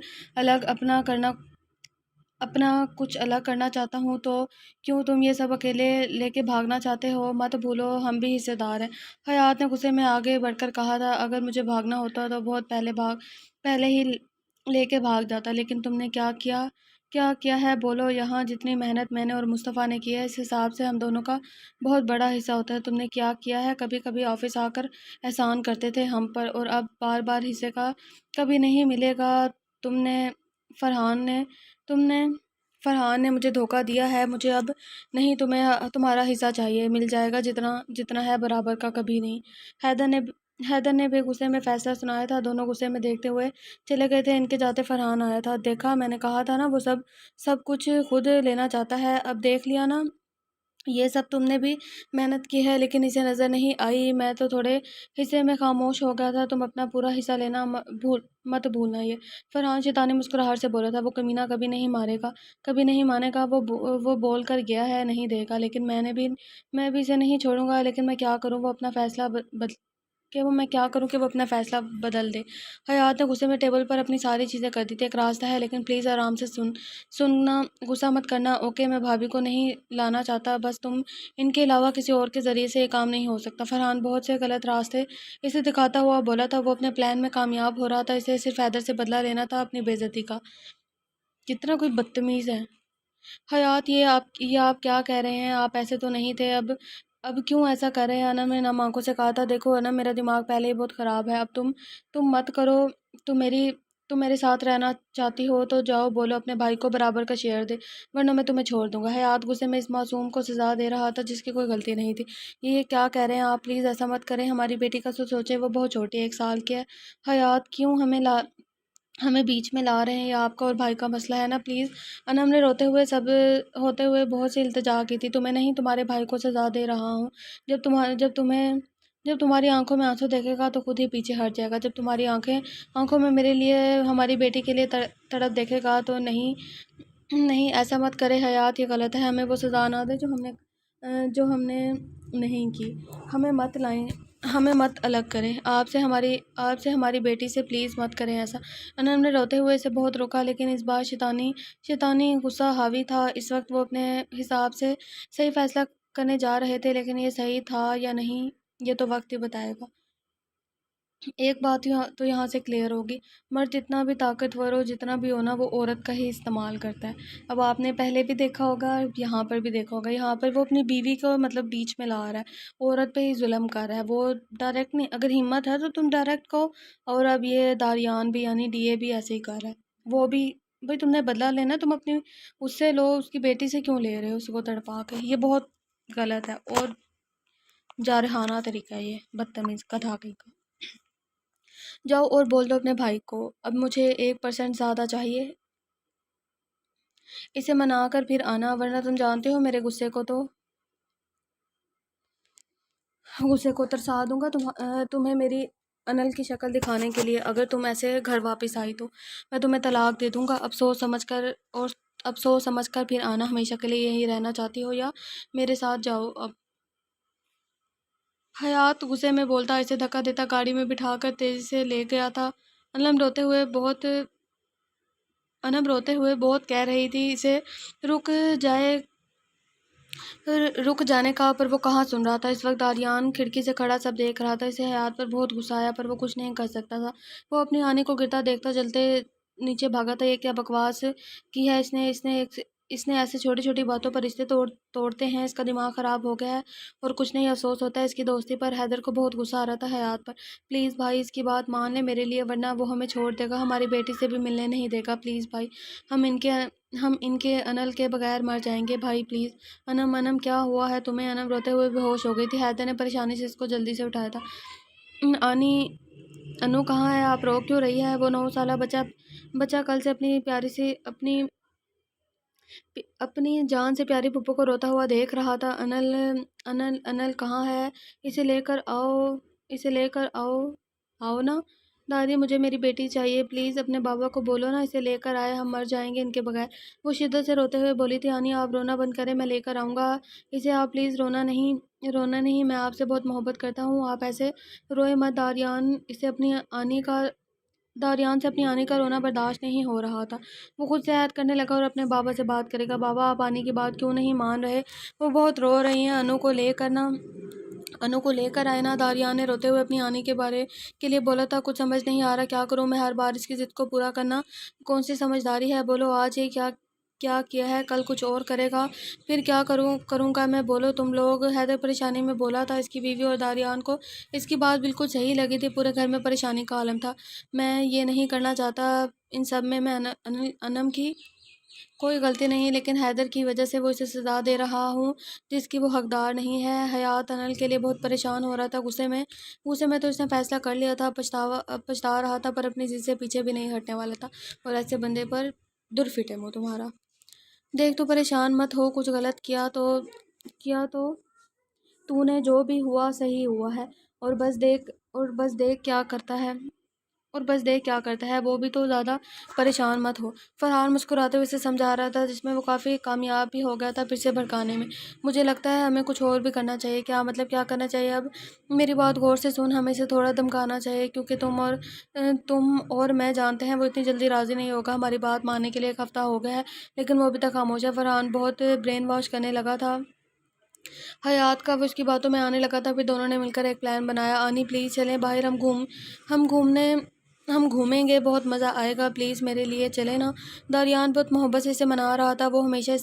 Speaker 1: اپنا کچھ الگ کرنا چاہتا ہوں تو کیوں تم یہ سب اکیلے لے کے بھاگنا چاہتے ہو؟ مت بھولو ہم بھی حصے دار ہیں۔ حیات نے غصے میں آگے بڑھ کر کہا تھا، اگر مجھے بھاگنا ہوتا تو بہت پہلے ہی لے کے بھاگ جاتا، لیکن تم نے کیا ہے؟ بولو۔ یہاں جتنی محنت میں نے اور مصطفیٰ نے کی ہے، اس حساب سے ہم دونوں کا بہت بڑا حصہ ہوتا ہے۔ تم نے کیا ہے؟ کبھی کبھی آفس آ کر احسان کرتے تھے ہم پر، اور اب بار بار حصے کا کبھی نہیں ملے گا۔ فرحان نے مجھے دھوکہ دیا ہے، مجھے اب نہیں تمہارا حصہ چاہیے، مل جائے گا جتنا ہے، برابر کا کبھی نہیں۔ حیدر نے بھی غصے میں فیصلہ سنایا تھا، دونوں غصے میں دیکھتے ہوئے چلے گئے تھے۔ ان کے جاتے فرحان آیا تھا۔ دیکھا، میں نے کہا تھا نا وہ سب کچھ خود لینا چاہتا ہے، اب دیکھ لیا نا؟ یہ سب تم نے بھی محنت کی ہے، لیکن اسے نظر نہیں آئی، میں تو تھوڑے حصے میں خاموش ہو گیا تھا، تم اپنا پورا حصہ لینا مت بھولنا۔ یہ فرحان شیطانی مسکراہٹ سے بولا تھا، وہ کمینہ کبھی نہیں مانے گا، وہ بول کر گیا ہے نہیں دے گا، لیکن میں بھی اسے نہیں چھوڑوں گا، لیکن میں کیا کروں کہ وہ اپنا فیصلہ بدل دے۔ حیات نے غصے میں ٹیبل پر اپنی ساری چیزیں کر دی تھی۔ ایک راستہ ہے، لیکن پلیز آرام سے سننا، غصہ مت کرنا، اوکے؟ میں بھابھی کو نہیں لانا چاہتا، بس تم ان کے علاوہ کسی اور کے ذریعے سے یہ کام نہیں ہو سکتا۔ فرحان بہت سے غلط راستے اسے دکھاتا ہوا بولا تھا، وہ اپنے پلان میں کامیاب ہو رہا تھا، اسے صرف حیدر سے بدلہ لینا تھا اپنی بے عزتی کا۔ کتنا کوئی بدتمیز ہے۔ حیات، یہ آپ کیا کہہ رہے ہیں؟ آپ ایسے تو نہیں تھے، اب کیوں ایسا کر رہے ہیں؟ انم نے نم آنکھوں سے کہا تھا، دیکھو انم، میرا دماغ پہلے ہی بہت خراب ہے، اب تم مت کرو۔ تم میرے ساتھ رہنا چاہتی ہو تو جاؤ، بولو اپنے بھائی کو برابر کا شیئر دے، ورنہ میں تمہیں چھوڑ دوں گا۔ حیات غصے میں اس معصوم کو سزا دے رہا تھا جس کی کوئی غلطی نہیں تھی۔ یہ کیا کہہ رہے ہیں آپ؟ پلیز ایسا مت کریں، ہماری بیٹی کا سوچیں، وہ بہت چھوٹی ہے، 1 سال کی ہے۔ حیات، کیوں ہمیں بیچ میں لا رہے ہیں؟ یہ آپ کا اور بھائی کا مسئلہ ہے نا، پلیز۔ انم نے روتے ہوئے بہت سی التجا کی تھی، تمہیں نہیں، تمہارے بھائی کو سزا دے رہا ہوں۔ جب تمہاری آنکھوں میں آنسو دیکھے گا تو خود ہی پیچھے ہٹ جائے گا، جب تمہاری آنکھوں میں میرے لیے، ہماری بیٹی کے لیے تڑپ دیکھے گا تو نہیں، ایسا مت کرے حیات، یہ غلط ہے، ہمیں وہ سزا نہ دے جو ہم نے نہیں کی، ہمیں مت الگ کریں، آپ سے ہماری بیٹی سے پلیز مت کریں ایسا۔ انم نے روتے ہوئے اسے بہت روکا، لیکن اس بار شیطانی غصہ حاوی تھا۔ اس وقت وہ اپنے حساب سے صحیح فیصلہ کرنے جا رہے تھے، لیکن یہ صحیح تھا یا نہیں یہ تو وقت ہی بتائے گا۔ ایک بات تو یہاں سے کلیئر ہوگی، مرد جتنا بھی طاقتور ہو، جتنا بھی ہونا، وہ عورت کا ہی استعمال کرتا ہے۔ اب آپ نے پہلے بھی دیکھا ہوگا، یہاں پر بھی دیکھا ہوگا، یہاں پر وہ اپنی بیوی کو مطلب بیچ میں لا رہا ہے، عورت پہ ہی ظلم کر رہا ہے، وہ ڈائریکٹ نہیں، اگر ہمت ہے تو تم ڈائریکٹ کہو۔ اور اب یہ داریان بھی یعنی ڈی اے بھی ایسے ہی کر رہا ہے، وہ بھی بھائی تم نے بدلہ لینا، تم اپنی اس سے لو، اس کی بیٹی سے کیوں لے رہے ہو اس کو تڑپا کے؟ یہ بہت غلط ہے اور جارحانہ طریقہ ہے، یہ بدتمیز گدھا کہیں کا۔ جاؤ اور بول دو اپنے بھائی کو، اب مجھے 1% زیادہ چاہیے، اسے منا کر پھر آنا، ورنہ تم جانتے ہو میرے غصے کو ترسا دوں گا تمہیں میری انل کی شکل دکھانے کے لیے۔ اگر تم ایسے گھر واپس آئی تو میں تمہیں طلاق دے دوں گا۔ افسوس سمجھ کر پھر آنا، ہمیشہ کے لیے یہیں رہنا چاہتی ہو یا میرے ساتھ جاؤ اب۔ حیات غصے میں بولتا اسے دھکا دیتا گاڑی میں بٹھا کر تیزی سے لے گیا تھا۔ انم روتے ہوئے بہت کہہ رہی تھی اسے رک جائے رک جانے کا، پر وہ کہاں سن رہا تھا۔ اس وقت آریان کھڑکی سے کھڑا سب دیکھ رہا تھا۔ اسے حیات پر بہت غصہ آیا پر وہ کچھ نہیں کر سکتا تھا۔ وہ اپنی آنی کو گرتا دیکھتا جلتے نیچے بھاگا تھا۔ یہ کیا بکواس کی ہے اس نے ایسے چھوٹی چھوٹی باتوں پر رشتے توڑتے ہیں۔ اس کا دماغ خراب ہو گیا ہے اور کچھ نہیں افسوس ہوتا ہے اس کی دوستی پر۔ حیدر کو بہت غصہ آ رہا تھا حیات پر۔ پلیز بھائی اس کی بات مان لے میرے لیے، ورنہ وہ ہمیں چھوڑ دے گا، ہماری بیٹی سے بھی ملنے نہیں دے گا۔ پلیز بھائی، ہم ان کے انل کے بغیر مر جائیں گے بھائی پلیز۔ انم کیا ہوا ہے تمہیں؟ انم روتے ہوئے بے ہوش ہو گئی تھی۔ حیدر نے پریشانی سے اس کو جلدی سے اٹھایا تھا۔ انو کہاں ہے؟ آپ رو کیوں رہی ہے؟ وہ 9 سالہ بچہ کل سے اپنی جان سے پیاری پھپھو کو روتا ہوا دیکھ رہا تھا۔ انل کہاں ہے؟ اسے لے کر آؤ نا دادی، مجھے میری بیٹی چاہیے، پلیز اپنے بابا کو بولو نا اسے لے کر آئے، ہم مر جائیں گے ان کے بغیر۔ وہ شدت سے روتے ہوئے بولی تھی۔ آنی آپ رونا بند کریں، میں لے کر آؤں گا اسے، آپ پلیز رونا نہیں، میں آپ سے بہت محبت کرتا ہوں، آپ ایسے روئے مت۔ داریان سے اپنی آنی کا رونا برداشت نہیں ہو رہا تھا۔ وہ خود سے عہد کرنے لگا اور اپنے بابا سے بات کرے گا۔ بابا آپ آنی کی بات کیوں نہیں مان رہے؟ وہ بہت رو رہی ہیں، انو کو لے کر آئے نا۔ داریان نے روتے ہوئے اپنی آنی کے لیے بولا تھا۔ کچھ سمجھ نہیں آ رہا کیا کروں میں، ہر بار اس کی ضد کو پورا کرنا کون سی سمجھداری ہے؟ بولو آج یہ کیا ہے، کل کچھ اور کرے گا، پھر کیا کروں گا میں؟ بولو تم لوگ۔ حیدر پریشانی میں بولا تھا۔ اس کی بیوی اور داریان کو اس کی بات بالکل صحیح لگی تھی۔ پورے گھر میں پریشانی کا عالم تھا۔ میں یہ نہیں کرنا چاہتا ان سب میں انم کی کوئی غلطی نہیں، لیکن حیدر کی وجہ سے وہ اسے سزا دے رہا ہوں جس کی وہ حقدار نہیں ہے۔ حیات انل کے لیے بہت پریشان ہو رہا تھا۔ غصے میں تو اس نے فیصلہ کر لیا تھا، پچھتا رہا تھا، پر اپنی ضد سے پیچھے بھی نہیں ہٹنے والا تھا۔ اور ایسے بندے پر دور فٹے منہ تمہارا۔ دیکھ تو پریشان مت ہو، کچھ غلط کیا تو نے، جو بھی ہوا صحیح ہوا ہے، اور بس دیکھ کیا کرتا ہے وہ بھی، تو زیادہ پریشان مت ہو۔ فرحان مسکراتے ہوئے اسے سمجھا رہا تھا، جس میں وہ کافی کامیاب بھی ہو گیا تھا پھر سے بھڑکانے میں۔ مجھے لگتا ہے ہمیں کچھ اور بھی کرنا چاہیے۔ کیا مطلب؟ کیا کرنا چاہیے؟ اب میری بات غور سے سن، ہمیں اسے تھوڑا دھمکانا چاہیے، کیونکہ تم اور میں جانتے ہیں وہ اتنی جلدی راضی نہیں ہوگا۔ ہماری بات ماننے کے لیے 1 ہفتہ ہو گیا ہے لیکن وہ ابھی تک خاموش ہے۔ فرحان بہت برین واش کرنے لگا تھا حیات کا، وہ اس کی باتوں میں آنے لگا تھا۔ پھر دونوں نے مل کر ایک پلان بنایا۔ آنی پلیز چلیں باہر، ہم گھومیں گے، بہت مزہ آئے گا، پلیز میرے لیے چلیں نا۔ داریان بہت محبت سے اسے منا رہا تھا، وہ ہمیشہ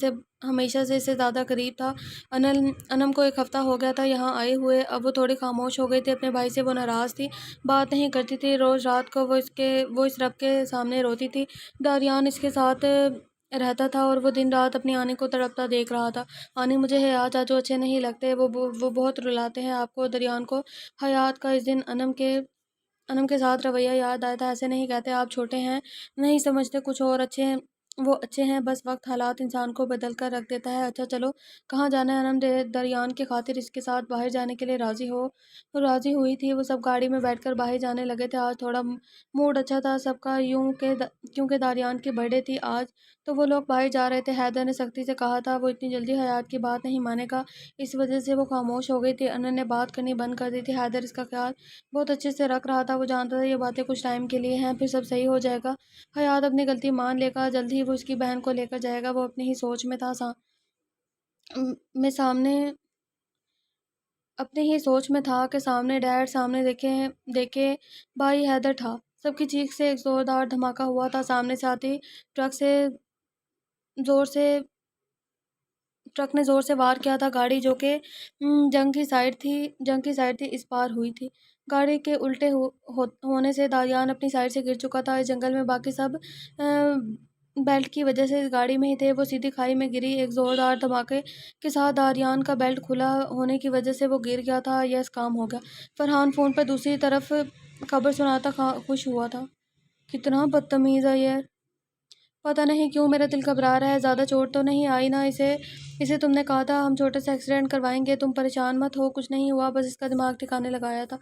Speaker 1: سے اسے زیادہ قریب تھا۔ انم کو 1 ہفتہ ہو گیا تھا یہاں آئے ہوئے، اب وہ تھوڑی خاموش ہو گئی تھی۔ اپنے بھائی سے وہ ناراض تھی، بات نہیں کرتی تھی۔ روز رات کو وہ اس رب کے سامنے روتی تھی۔ داریان اس کے ساتھ رہتا تھا اور وہ دن رات اپنی آنی کو تڑپتا دیکھ رہا تھا۔ آنی مجھے حیات چاچو اچھے نہیں لگتے، وہ بہت رلاتے ہیں آپ کو۔ داریان کو حیات کا اس دن انم کے ساتھ رویہ یاد آیا تھا۔ ایسے نہیں کہتے، آپ چھوٹے ہیں، نہیں سمجھتے کچھ، اور وہ اچھے ہیں، بس وقت حالات انسان کو بدل کر رکھ دیتا ہے۔ اچھا چلو، کہاں جانا ہے؟ انم داریان کی خاطر اس کے ساتھ باہر جانے کے لیے راضی ہوئی تھی۔ وہ سب گاڑی میں بیٹھ کر باہر جانے لگے تھے۔ آج تھوڑا موڈ اچھا تھا سب کا، کیونکہ داریان کی برتھ ڈے تھی آج، تو وہ لوگ باہر جا رہے تھے۔ حیدر نے سختی سے کہا تھا وہ اتنی جلدی حیات کی بات نہیں مانے گا، اس وجہ سے وہ خاموش ہو گئی تھی۔ انل نے بات کرنی بند کر دی تھی۔ حیدر اس کا خیال بہت اچھے سے رکھ رہا تھا، وہ جانتا تھا یہ باتیں کچھ ٹائم کے لیے ہیں، پھر سب صحیح ہو جائے گا۔ حیات اپنی غلطی مان لے گا، جلد ہی وہ اس کی بہن کو لے کر جائے گا۔ وہ اپنی ہی سوچ میں تھا کہ سامنے ڈیڈ، سامنے دیکھے بھائی حیدر تھا۔ سب کی چیخ سے ایک زوردار دھماکہ ہوا تھا۔ سامنے سے آتی ٹرک نے زور سے وار کیا تھا۔ گاڑی جو کہ جنگ کی سائیڈ تھی اس پار ہوئی تھی۔ گاڑی کے الٹے ہونے سے داریان اپنی سائیڈ سے گر چکا تھا۔ اس جنگل میں باقی سب بیلٹ کی وجہ سے اس گاڑی میں ہی تھے۔ وہ سیدھی کھائی میں گری۔ ایک زوردار دھماکے کے ساتھ داریان کا بیلٹ کھلا ہونے کی وجہ سے وہ گر گیا تھا۔ یس، کام ہو گیا۔ فرحان فون پر دوسری طرف خبر سناتا خوش ہوا تھا۔ کتنا بدتمیز ہے یہ، پتہ نہیں کیوں میرا دل گھبرا رہا ہے۔ زیادہ چوٹ تو نہیں آئی نا اسے تم نے کہا تھا ہم چھوٹے سے ایکسیڈنٹ کروائیں گے، تم پریشان مت ہو، کچھ نہیں ہوا، بس اس کا دماغ ٹھکانے لگایا تھا۔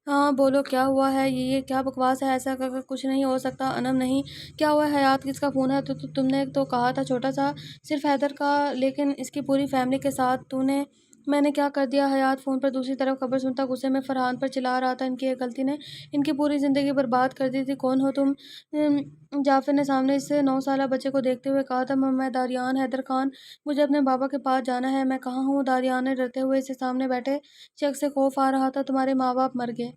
Speaker 1: ہاں بولو کیا ہوا ہے؟ یہ کیا بکواس ہے؟ ایسا کچھ نہیں ہو سکتا۔ انم نہیں، کیا ہوا ہے؟ حیات کس کا فون ہے؟ تم نے تو کہا تھا چھوٹا سا، صرف حیدر کا، لیکن اس کی پوری فیملی کے ساتھ میں نے کیا کر دیا؟ حیات فون پر دوسری طرف خبر سنتا غصے میں فرحان پر چلا رہا تھا۔ ان کی ایک غلطی نے ان کی پوری زندگی برباد کر دی تھی۔ کون ہو تم؟ جعفر نے سامنے اس 9 سالہ بچے کو دیکھتے ہوئے کہا تھا۔ میں داریان حیدر خان، مجھے اپنے بابا کے پاس جانا ہے۔ میں کہاں ہوں؟ داریان نے ڈرتے ہوئے اسے سامنے بیٹھے شخص سے خوف آ رہا تھا۔ تمہارے ماں باپ مر گئے،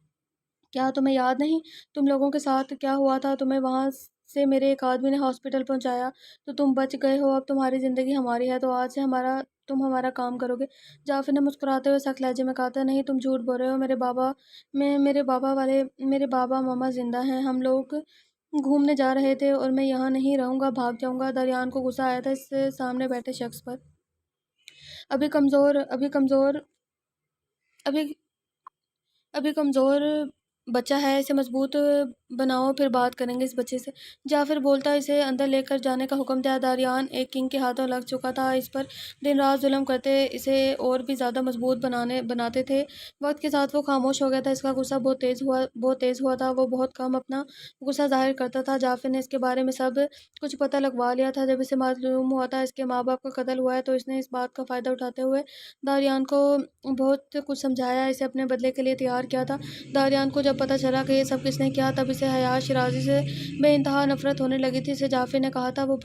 Speaker 1: کیا تمہیں یاد نہیں؟ تم لوگوں کے ساتھ کیا ہوا تھا؟ تمہیں وہاں سے میرے ایک آدمی نے ہاسپٹل پہنچایا تو تم بچ گئے ہو۔ اب تمہاری زندگی ہماری ہے، تو آج سے تم ہمارا کام کرو گے۔ جعفر نے مسکراتے ہوئے سخت لہجے میں کہا تھا، نہیں تم جھوٹ بول رہے ہو۔ میرے بابا ماما زندہ ہیں۔ ہم لوگ گھومنے جا رہے تھے اور میں یہاں نہیں رہوں گا، بھاگ جاؤں گا۔ داریان کو غصہ آیا تھا اس سامنے بیٹھے شخص پر۔ ابھی کمزور بچہ ہے، اسے مضبوط بناؤ، پھر بات کریں گے اس بچے سے۔ جعفر بولتا اسے اندر لے کر جانے کا حکم دیا۔ داریان ایک کنگ کے ہاتھوں لگ چکا تھا، اس پر دن رات ظلم کرتے اسے اور بھی زیادہ مضبوط بناتے تھے۔ وقت کے ساتھ وہ خاموش ہو گیا تھا۔ اس کا غصہ بہت تیز ہوا تھا۔ وہ بہت کم اپنا غصہ ظاہر کرتا تھا۔ جعفر نے اس کے بارے میں سب کچھ پتہ لگوا لیا تھا۔ جب اسے معلوم ہوا تھا اس کے ماں باپ کا قتل ہوا ہے تو اس نے اس بات کا فائدہ اٹھاتے ہوئے داریان کو بہت کچھ سمجھایا، اسے اپنے بدلے کے لیے تیار کیا تھا۔ داریان کو جب پتہ چلا کہ یہ سب کس نے کیا، تب اسے حیات شیرازی سے بے انتہا نفرت ہونے لگی تھی۔ اسے جعفر نے کہا تھا وہ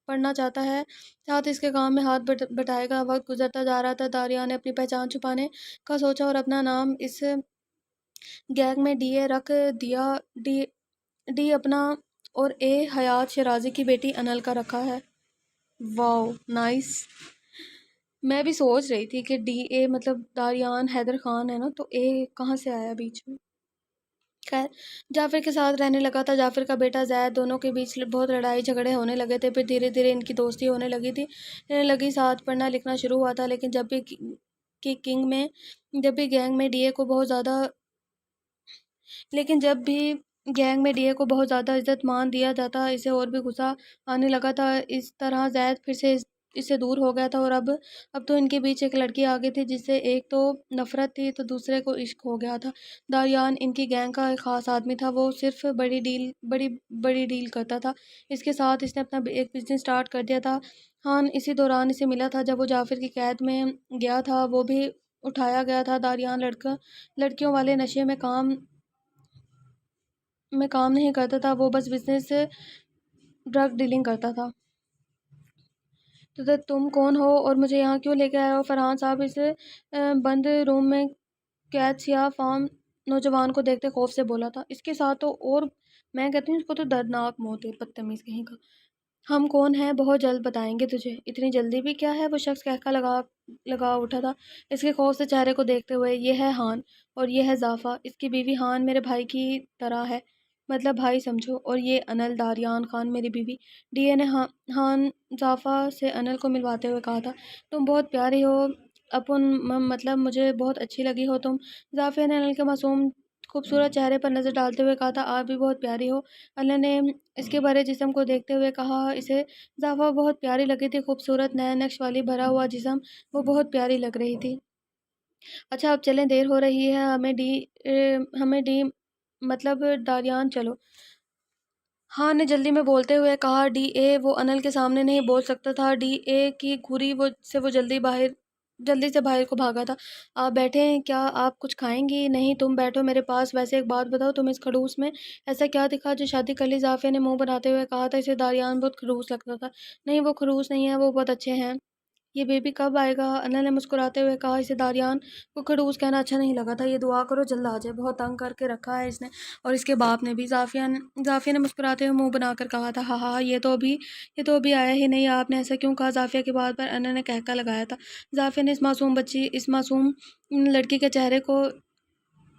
Speaker 1: پڑھنا چاہتا ہے، ساتھ اس کے کام میں ہاتھ بٹائے گا۔ وقت گزرتا جا رہا تھا۔ داریان نے اپنی پہچان چھپانے کا سوچا اور اپنا نام اس گینگ میں ڈی اے رکھ دیا۔ ڈی اپنا اور اے حیات شیرازی کی بیٹی انل کا رکھا ہے۔ واو نائس۔ میں بھی سوچ رہی تھی کہ ڈی اے مطلب داریان حیدر خان ہے نا، تو اے کہاں سے آیا بیچ میں؟ خیر، جعفر کے ساتھ رہنے لگا تھا۔ جعفر کا بیٹا زید، دونوں کے بیچ بہت لڑائی جھگڑے ہونے لگے تھے، پھر دھیرے دھیرے ان کی دوستی ہونے لگی، ساتھ پڑھنا لکھنا شروع ہوا تھا۔ لیکن جب بھی گینگ میں ڈی اے کو بہت زیادہ عزت مان دیا جاتا، اسے اور بھی غصہ آنے لگا تھا۔ اس طرح زید پھر سے اس سے دور ہو گیا تھا، اور اب تو ان کے بیچ ایک لڑکی آ گئی تھی جس سے ایک تو نفرت تھی تو دوسرے کو عشق ہو گیا تھا۔ داریان ان کی گینگ کا ایک خاص آدمی تھا، وہ صرف بڑی ڈیل کرتا تھا۔ اس کے ساتھ اس نے اپنا ایک بزنس سٹارٹ کر دیا تھا۔ خان اسی دوران اسے ملا تھا جب وہ جعفر کی قید میں گیا تھا، وہ بھی اٹھایا گیا تھا۔ داریان لڑکیوں والے نشے میں کام نہیں کرتا تھا، وہ بس بزنس ڈرگ ڈیلنگ کرتا تھا۔ تو تم کون ہو اور مجھے یہاں کیوں لے کے آئے ہو؟ فرحان صاحب اس بند روم میں قید سیاہ فام نوجوان کو دیکھتے خوف سے بولا تھا۔ اس کے ساتھ تو اور میں کہتی ہوں اس کو تو دردناک موت ہے، بدتمیز کہیں کا۔ ہم کون ہیں بہت جلد بتائیں گے تجھے۔ اتنی جلدی بھی کیا ہے؟ وہ شخص کہکا لگا اٹھا تھا اس کے خوف سے چہرے کو دیکھتے ہوئے۔ یہ ہے ہان اور یہ ہے زافا، اس کی بیوی ہان میرے بھائی کی طرح ہے، مطلب بھائی سمجھو، اور یہ انل داریان خان میری بیوی۔ ڈی اے نے ہان زافا سے انل کو ملواتے ہوئے کہا تھا، تم بہت پیاری ہو مطلب مجھے بہت اچھی لگی ہو تم۔ زافا نے انل کے معصوم خوبصورت چہرے پر نظر ڈالتے ہوئے کہا تھا، آپ بھی بہت پیاری ہو۔ انل نے اس کے بھرے جسم کو دیکھتے ہوئے کہا، اسے زافا بہت پیاری لگی تھی، خوبصورت نئے نقش والی بھرا ہوا جسم، وہ بہت پیاری لگ رہی تھی۔ اچھا اب چلیں، دیر ہو رہی ہے، ہمیں ڈی مطلب داریان چلو۔ ہاں نے جلدی میں بولتے ہوئے کہا، ڈی اے وہ انل کے سامنے نہیں بول سکتا تھا۔ ڈی اے کی گھوری سے وہ جلدی سے باہر کو بھاگا تھا۔ آپ بیٹھیں، کیا آپ کچھ کھائیں گی؟ نہیں تم بیٹھو میرے پاس۔ ویسے ایک بات بتاؤ، تم اس کھڑوس میں ایسا کیا دکھا جو شادی کر لی؟ زافے نے منہ بناتے ہوئے کہا تھا۔ اسے داریان بہت کھڑوس لگتا تھا۔ نہیں وہ کھڑوس نہیں ہے، وہ بہت اچھے ہیں۔ یہ بیبی کب آئے گا؟ انل نے مسکراتے ہوئے کہا، اسے داریان کو کھڑوس کہنا اچھا نہیں لگا تھا۔ یہ دعا کرو جلد آ جائے، بہت تنگ کر کے رکھا ہے اس نے اور اس کے باپ نے بھی۔ زافیہ نے مسکراتے ہوئے منہ بنا کر کہا تھا، ہاں یہ تو ابھی آیا ہی نہیں، آپ نے ایسا کیوں کہا؟ زافیہ کی بات پر انل نے کہکا لگایا تھا۔ زافیہ نے اس معصوم لڑکی کے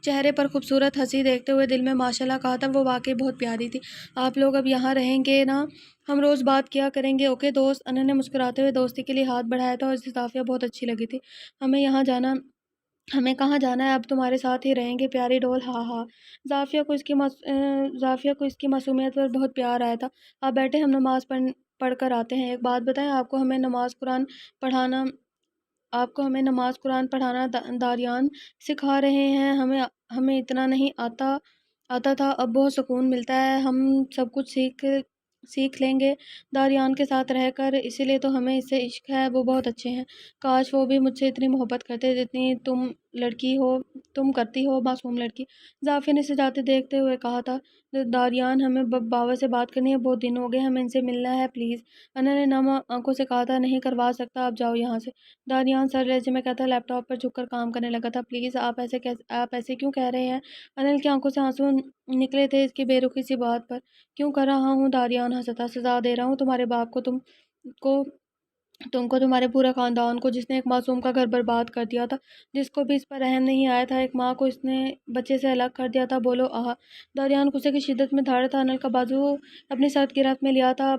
Speaker 1: چہرے پر خوبصورت ہنسی دیکھتے ہوئے دل میں ماشاءاللہ کہا تھا، وہ واقعی بہت پیاری تھی۔ آپ لوگ اب یہاں رہیں گے نا؟ ہم روز بات کیا کریں گے، اوکے دوست؟ انل نے مسکراتے ہوئے دوستی کے لیے ہاتھ بڑھایا تھا اور اسے زافیہ بہت اچھی لگی تھی۔ ہمیں کہاں جانا ہے؟ اب تمہارے ساتھ ہی رہیں گے پیاری ڈول۔ ہاں ہاں۔ زافیہ کو اس کی معصومیت پر بہت پیار آیا تھا۔ آپ بیٹھے، ہم نماز پڑھ کر آتے ہیں۔ ایک بات بتائیں، آپ کو ہمیں نماز قرآن پڑھانا داریان سکھا رہے ہیں؟ ہمیں اتنا نہیں آتا تھا، اب بہت سکون ملتا ہے، ہم سب کچھ سیکھ لیں گے داریان کے ساتھ رہ کر، اسی لیے تو ہمیں اس سے عشق ہے، وہ بہت اچھے ہیں، کاش وہ بھی مجھ سے اتنی محبت کرتے جتنی تم کرتی ہو معصوم لڑکی۔ ضافی نے سجاتے دیکھتے ہوئے کہا تھا، داریان ہمیں بابا سے بات کرنی ہے، بہت دن ہو گئے، ہمیں ان سے ملنا ہے پلیز۔ انل نے نم آنکھوں سے کہا تھا، نہیں کروا سکتا، آپ جاؤ یہاں سے۔ داریان سر لہجے میں کہتا لیپ ٹاپ پر جھک کر کام کرنے لگا تھا، پلیز آپ ایسے کیوں کہہ رہے ہیں؟ انل کی آنکھوں سے آنسو نکلے تھے اس کی بے رخی سی بات پر۔ کیوں کر رہا ہوں؟ داریان ہنسا، سزا دے رہا ہوں تمہارے باپ کو، کو تم کو، تمہارے پورے خاندان کو، جس نے ایک معصوم کا گھر برباد کر دیا تھا، جس کو بھی اس پر رحم نہیں آیا تھا، ایک ماں کو اس نے بچے سے الگ کر دیا تھا۔ بولو آہا۔ داریان غصے کی شدت میں دھاڑا تھا، انل کا بازو اپنی سخت گرفت میں لیا تھا۔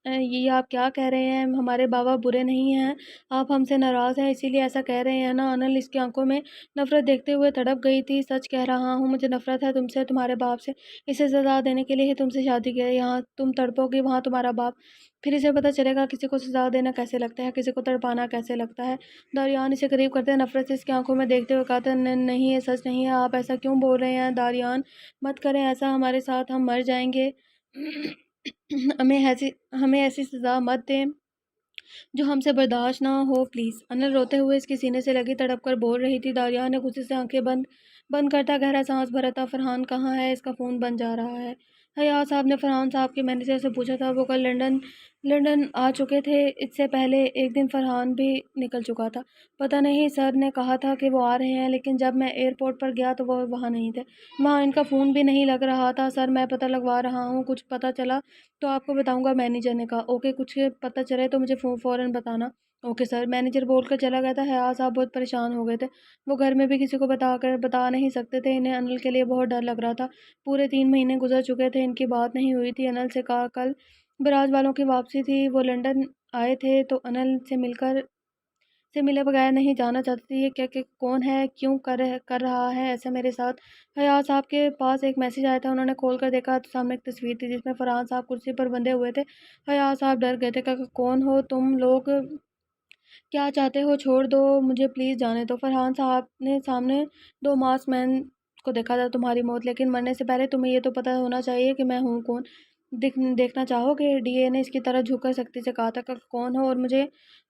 Speaker 1: یہ آپ کیا کہہ رہے ہیں؟ ہمارے بابا برے نہیں ہیں، آپ ہم سے ناراض ہیں اسی لیے ایسا کہہ رہے ہیں نا؟ انل اس کی آنکھوں میں نفرت دیکھتے ہوئے تڑپ گئی تھی، سچ کہہ رہا ہوں، مجھے نفرت ہے تم سے، تمہارے باپ سے، اسے سزا دینے کے لیے ہی تم سے شادی کی ہے، یہاں تم تڑپو گی، وہاں تمہارا باپ، پھر اسے پتہ چلے گا کسی کو سزا دینا کیسے لگتا ہے، کسی کو تڑپانا کیسے لگتا ہے۔ داریان اسے قریب کرتے نفرت سے اس کی آنکھوں میں دیکھتے ہوئے کہا تھا، نہیں یہ سچ نہیں ہے، آپ ایسا کیوں بول رہے ہیں؟ داریان مت کریں ایسا ہمارے ساتھ، ہم مر جائیں گے، ہمیں ایسی سزا مت دیں جو ہم سے برداشت نہ ہو پلیز۔ انل روتے ہوئے اس کی سینے سے لگی تڑپ کر بول رہی تھی۔ داریان نے غصے سے آنکھیں بند کرتا گہرا سانس بھرا تھا۔ فرحان کہاں ہے؟ اس کا فون بند جا رہا ہے۔ حیات صاحب نے فرحان صاحب کے مینیجر سے پوچھا تھا، وہ کل لنڈن آ چکے تھے، اس سے پہلے ایک دن فرحان بھی نکل چکا تھا۔ پتہ نہیں، سر نے کہا تھا کہ وہ آ رہے ہیں، لیکن جب میں ایئرپورٹ پر گیا تو وہ وہاں نہیں تھے، وہاں ان کا فون بھی نہیں لگ رہا تھا۔ سر میں پتہ لگوا رہا ہوں، کچھ پتہ چلا تو آپ کو بتاؤں گا، مینیجر نے کہا۔ اوکے، کچھ پتہ چلے تو مجھے فوراً بتانا۔ اوکے سر، مینیجر بول کر چلا گیا تھا۔ حیات صاحب بہت پریشان ہو گئے تھے، وہ گھر میں بھی کسی کو بتا نہیں سکتے تھے، انہیں انل کے لیے بہت ڈر لگ رہا تھا۔ پورے 3 مہینے گزر چکے تھے، ان کی بات نہیں ہوئی تھی۔ انل سے کہا کل براج والوں کی واپسی تھی، وہ لنڈن آئے تھے تو انل سے ملے بغیر نہیں جانا چاہتی تھی۔ یہ کہ کون ہے؟ کیوں کر رہا ہے ایسا میرے ساتھ؟ حیات صاحب کے پاس ایک میسج آیا تھا، انہوں نے کھول کر دیکھا تو سامنے ایک تصویر تھی جس میں فرحان صاحب کرسی پر بندھے ہوئے تھے۔ حیات صاحب ڈر گئے تھے کہ کون ہو تم لوگ؟ کیا چاہتے ہو؟ چھوڑ دو مجھے پلیز، جانے دو۔ فرحان صاحب نے سامنے 2 ماسک مین کو دیکھا تھا، تمہاری موت، لیکن مرنے سے پہلے تمہیں یہ تو پتہ ہونا چاہیے کہ میں ہوں کون، دیکھنا چاہو گے؟ ڈی اے نے اس کی طرف جھک کر سختی سے کہا تھا کہ کون ہو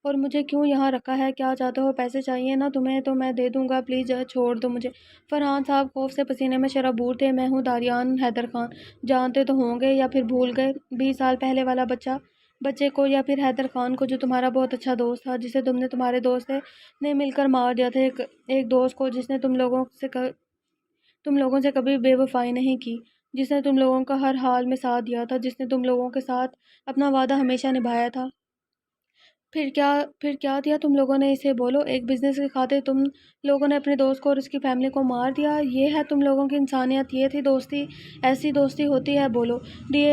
Speaker 1: اور مجھے کیوں یہاں رکھا ہے؟ کیا چاہتے ہو؟ پیسے چاہیے نا تمہیں تو میں دے دوں گا، پلیز چھوڑ دو مجھے۔ فرحان صاحب خوف سے پسینے میں شرابور تھے۔ میں ہوں داریان حیدر خان، جانتے تو ہوں گے یا پھر بھول گئے؟ 20 سال پہلے والا بچے کو، یا پھر حیدر خان کو جو تمہارا بہت اچھا دوست تھا، جسے تم نے تمہارے دوست نے مل کر مار دیا تھا، ایک دوست کو جس نے تم لوگوں سے کبھی بے وفائی نہیں کی، جس نے تم لوگوں کا ہر حال میں ساتھ دیا تھا، جس نے تم لوگوں کے ساتھ اپنا وعدہ ہمیشہ نبھایا تھا۔ پھر کیا دیا تم لوگوں نے اسے؟ بولو۔ ایک بزنس کی خاطر تم لوگوں نے اپنے دوست کو اور اس کی فیملی کو مار دیا؟ یہ ہے تم لوگوں کی انسانیت؟ یہ تھی دوستی؟ ایسی دوستی ہوتی ہے؟ بولو۔ ڈی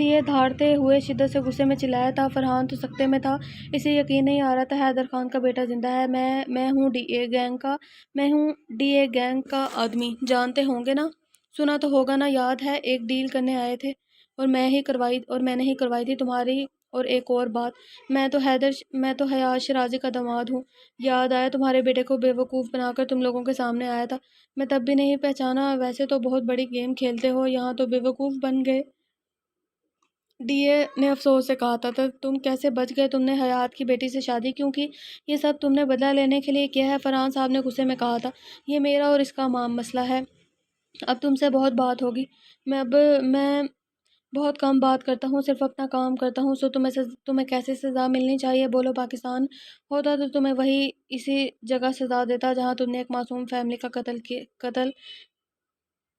Speaker 1: اے دھاڑتے ہوئے شدت سے غصے میں چلایا تھا۔ فرحان تو سکتے میں تھا، اسے یقین نہیں آ رہا تھا حیدر خان کا بیٹا زندہ ہے۔ میں ہوں ڈی اے گینگ کا آدمی، جانتے ہوں گے نا؟ سنا تو ہوگا نا؟ یاد ہے ایک ڈیل کرنے آئے تھے اور میں نے ہی کروائی تھی تمہاری؟ اور ایک اور بات، میں تو حیات شیرازی کا داماد ہوں، یاد آیا؟ تمہارے بیٹے کو بیوقوف بنا کر تم لوگوں کے سامنے آیا تھا، میں تب بھی نہیں پہچانا؟ ویسے تو بہت بڑی گیم کھیلتے ہو، یہاں تو بیوقوف بن گئے۔ ڈی اے نے افسوس سے کہا تھا، تم کیسے بچ گئے؟ تم نے حیات کی بیٹی سے شادی کیوں کی؟ یہ سب تم نے بدلہ لینے کے لیے کیا ہے؟ فرحان صاحب نے غصے میں کہا تھا، یہ میرا اور اس کا مسئلہ ہے، اب تم سے بہت بات ہوگی، میں بہت کم بات کرتا ہوں، صرف اپنا کام کرتا ہوں، سو تمہیں کیسے سزا ملنی چاہیے؟ بولو۔ پاکستان ہوتا تو تمہیں اسی جگہ سزا دیتا جہاں تم نے ایک معصوم فیملی کا قتل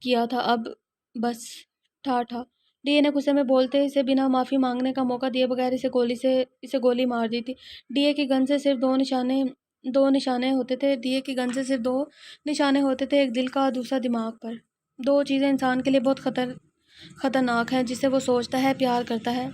Speaker 1: کیا تھا، اب بس ٹھا۔ ڈی اے نے غصے میں بولتے اسے بنا معافی مانگنے کا موقع دیے بغیر اسے گولی مار دی تھی۔ ڈی اے کی گن سے صرف دو نشانے ہوتے تھے، ایک دل کا اور دوسرا دماغ پر۔ 2 چیزیں انسان کے لیے بہت خطرناک ہیں، جسے وہ سوچتا ہے، پیار کرتا ہے۔